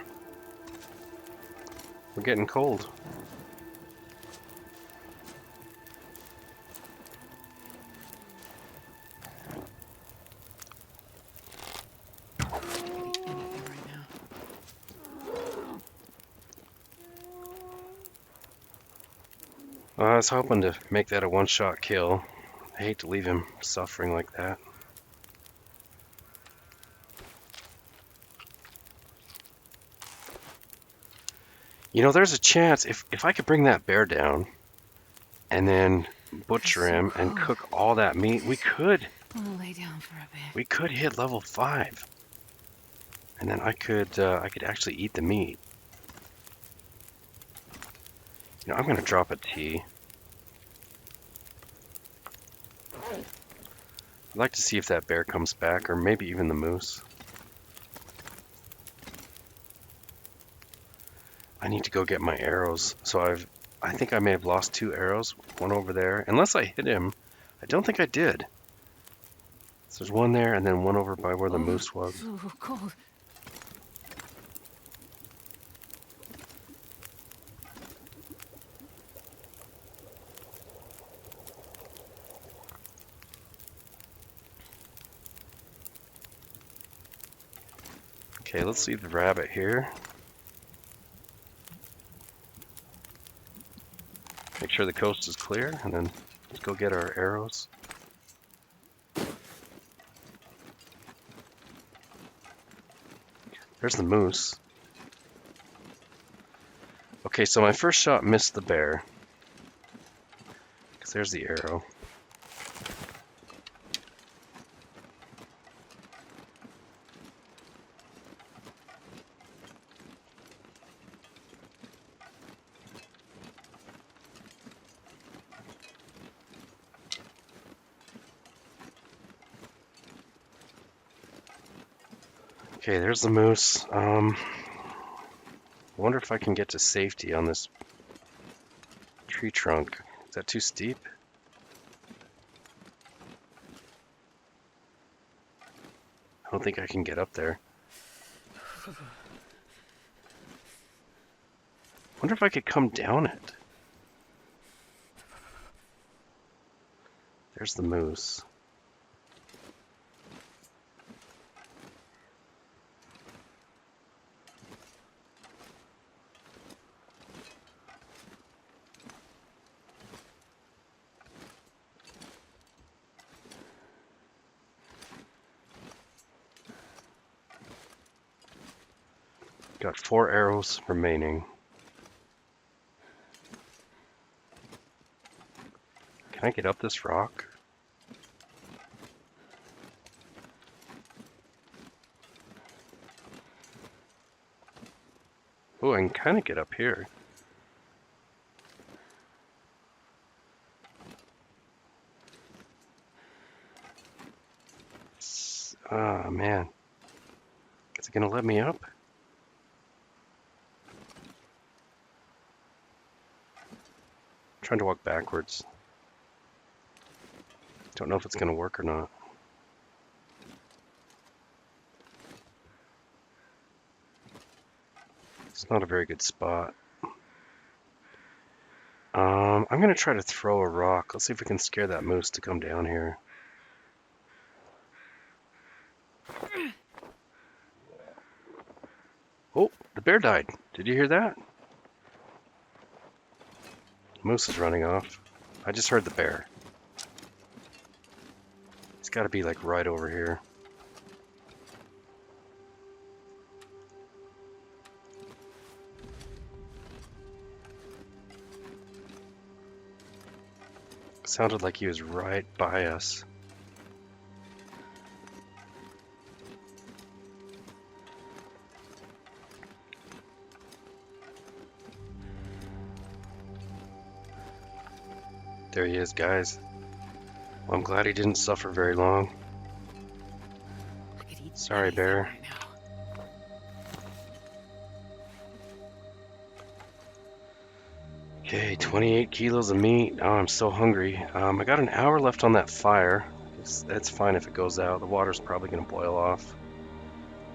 We're getting cold. Anything right now. I was hoping to make that a one-shot kill. I hate to leave him suffering like that. You know, there's a chance if I could bring that bear down and then butcher him and cook all that meat, we could Lay down for a bit. we could hit level 5. And then I could actually eat the meat. You know, I'm gonna drop a tea. I'd like to see if that bear comes back, or maybe even the moose. I need to go get my arrows. So I think I may have lost 2 arrows, one over there. Unless I hit him. I don't think I did. So there's one there and then one over by where the moose was. So cold. Okay, let's leave the rabbit here. Make sure the coast is clear, and then let's go get our arrows. There's the moose. Okay, so my first shot missed the bear. Because there's the arrow. Okay, there's the moose. I wonder if I can get to safety on this tree trunk. Is that too steep? I don't think I can get up there. Wonder if I could come down it. There's the moose. Got 4 arrows remaining. Can I get up this rock? Oh, I can kind of get up here. Ah, man. Is it gonna let me up? Trying to walk backwards. Don't know if it's gonna work or not. It's not a very good spot. I'm gonna try to throw a rock. Let's see if we can scare that moose to come down here. Oh, the bear died. Did you hear that? Moose is running off. I just heard the bear. It's got to be like right over here. Sounded like he was right by us. There he is, guys. Well, I'm glad he didn't suffer very long. I could eat Sorry, anything bear. right now. Okay, 28 kilos of meat. Oh, I'm so hungry. I got an hour left on that fire. That's fine if it goes out. The water's probably going to boil off.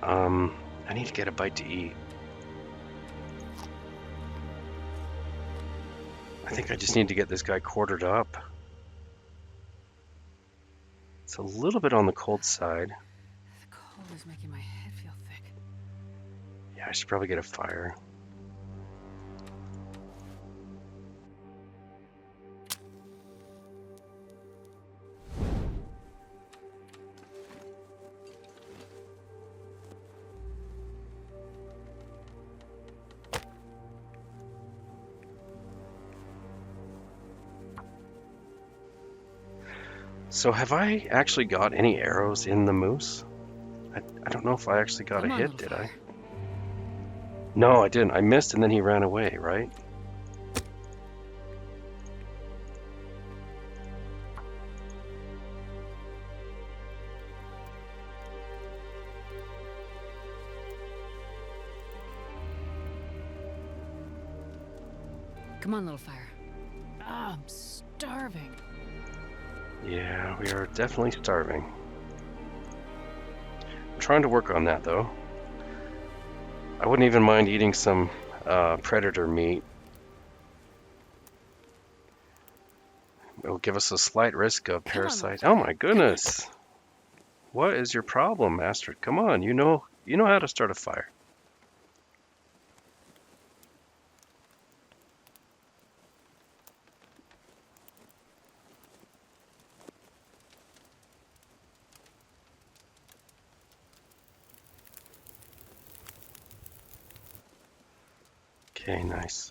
I need to get a bite to eat. I think I just need to get this guy quartered up. It's a little bit on the cold side. The cold is making my head feel thick. Yeah, I should probably get a fire. So have I actually got any arrows in the moose? I don't know if I actually got Come a on, hit, little did fire. I? No, I didn't. I missed and then he ran away, right? Come on, little fire. Ah, I'm starving. Yeah, we are definitely starving. I'm trying to work on that though. I wouldn't even mind eating some predator meat. It will give us a slight risk of Come on, little parasite. Oh fire. my Come on. goodness! What is your problem, Astrid? Come on, you know how to start a fire. Okay, nice.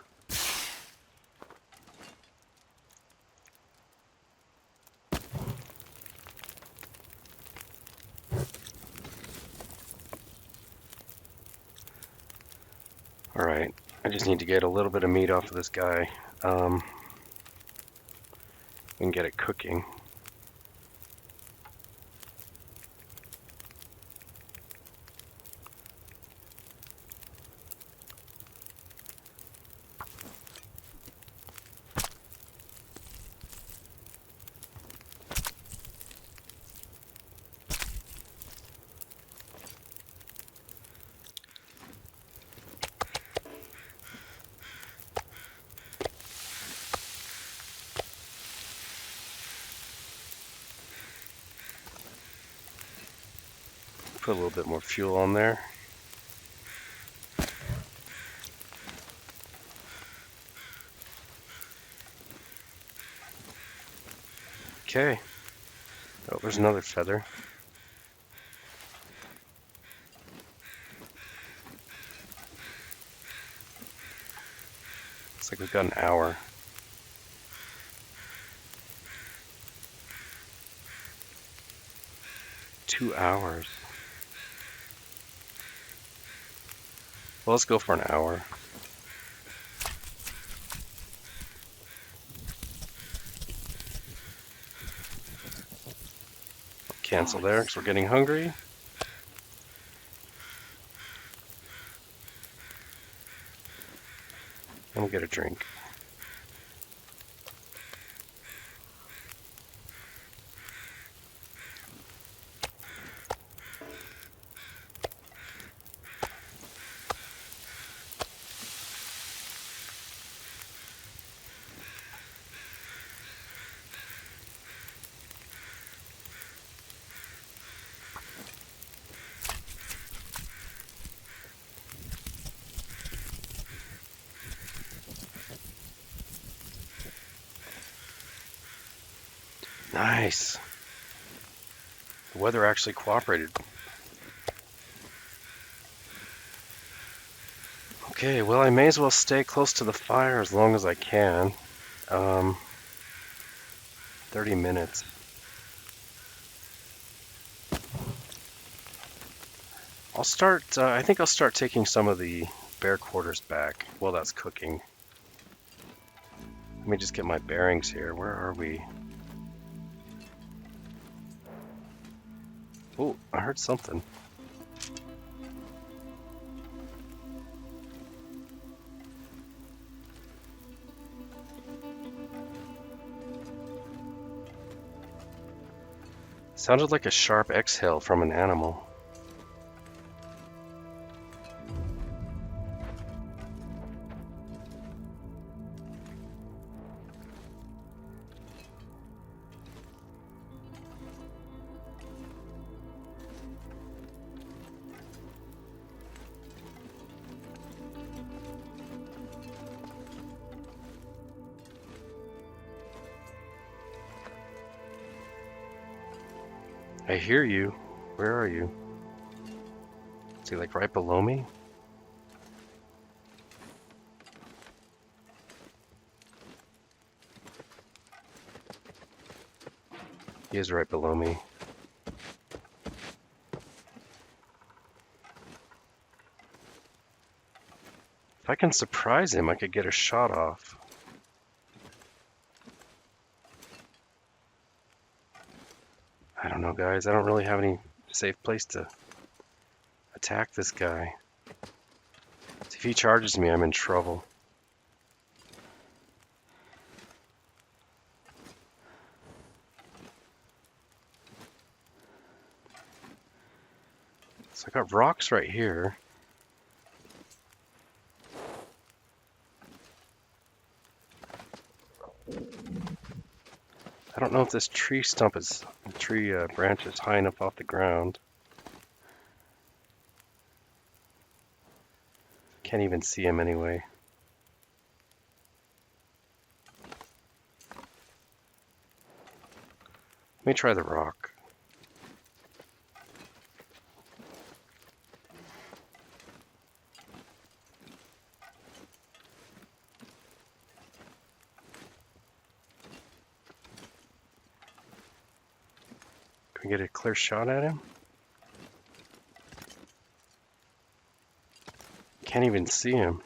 All right, I just need to get a little bit of meat off of this guy. We can get it cooking. Put a little bit more fuel on there. Okay. Oh, there's another feather. Looks like we've got an hour. Two hours. Well, let's go for an hour. Cancel there because we're getting hungry. And we'll get a drink. Nice. The weather actually cooperated. Okay, well, I may as well stay close to the fire as long as I can. 30 minutes. I'll start, I think I'll start taking some of the bear quarters back. Well, that's cooking. Let me just get my bearings here. Where are we? Oh, I heard something. Sounded like a sharp exhale from an animal. I hear you. Where are you? Is he like right below me? He is right below me. If I can surprise him, I could get a shot off. I don't know, guys. I don't really have any safe place to attack this guy. So if he charges me, I'm in trouble. So I got rocks right here. I don't know if this tree branch is high enough off the ground. Can't even see him anyway. Let me try the rock. Can we get a clear shot at him? Can't even see him.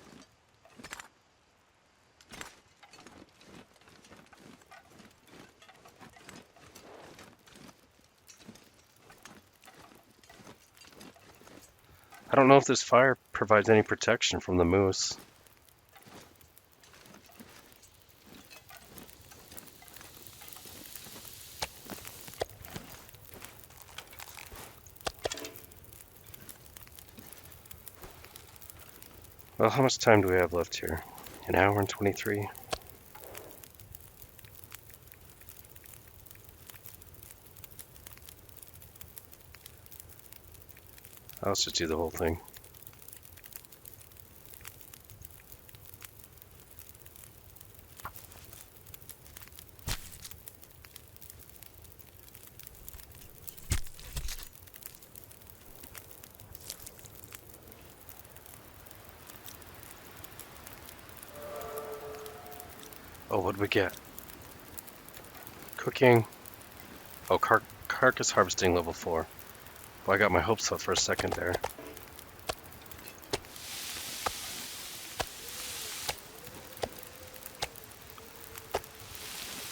I don't know if this fire provides any protection from the moose. Well, how much time do we have left here? An hour and 23. Let's just do the whole thing. Oh, what'd we get? Cooking. Oh, carcass harvesting level 4. Well, I got my hopes up for a second there.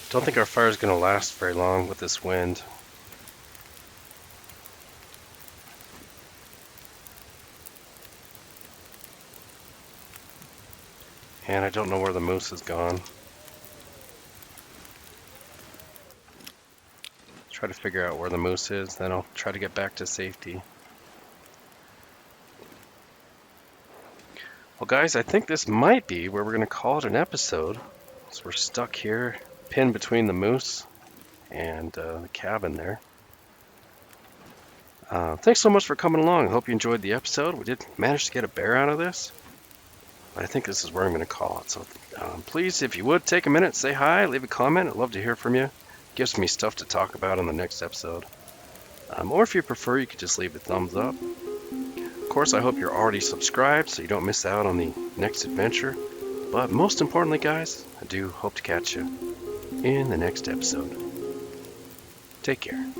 Don't think our fire is going to last very long with this wind. And I don't know where the moose has gone. Try to figure out where the moose is, then I'll try to get back to safety. Well, guys, I think this might be where we're going to call it an episode. So we're stuck here, pinned between the moose and the cabin there. Thanks so much for coming along. I hope you enjoyed the episode. We did manage to get a bear out of this. But I think this is where I'm going to call it. So please, if you would, take a minute, say hi, leave a comment. I'd love to hear from you. Gives me stuff to talk about in the next episode. Or if you prefer, you could just leave a thumbs up. Of course, I hope you're already subscribed so you don't miss out on the next adventure. But most importantly, guys, I do hope to catch you in the next episode. Take care.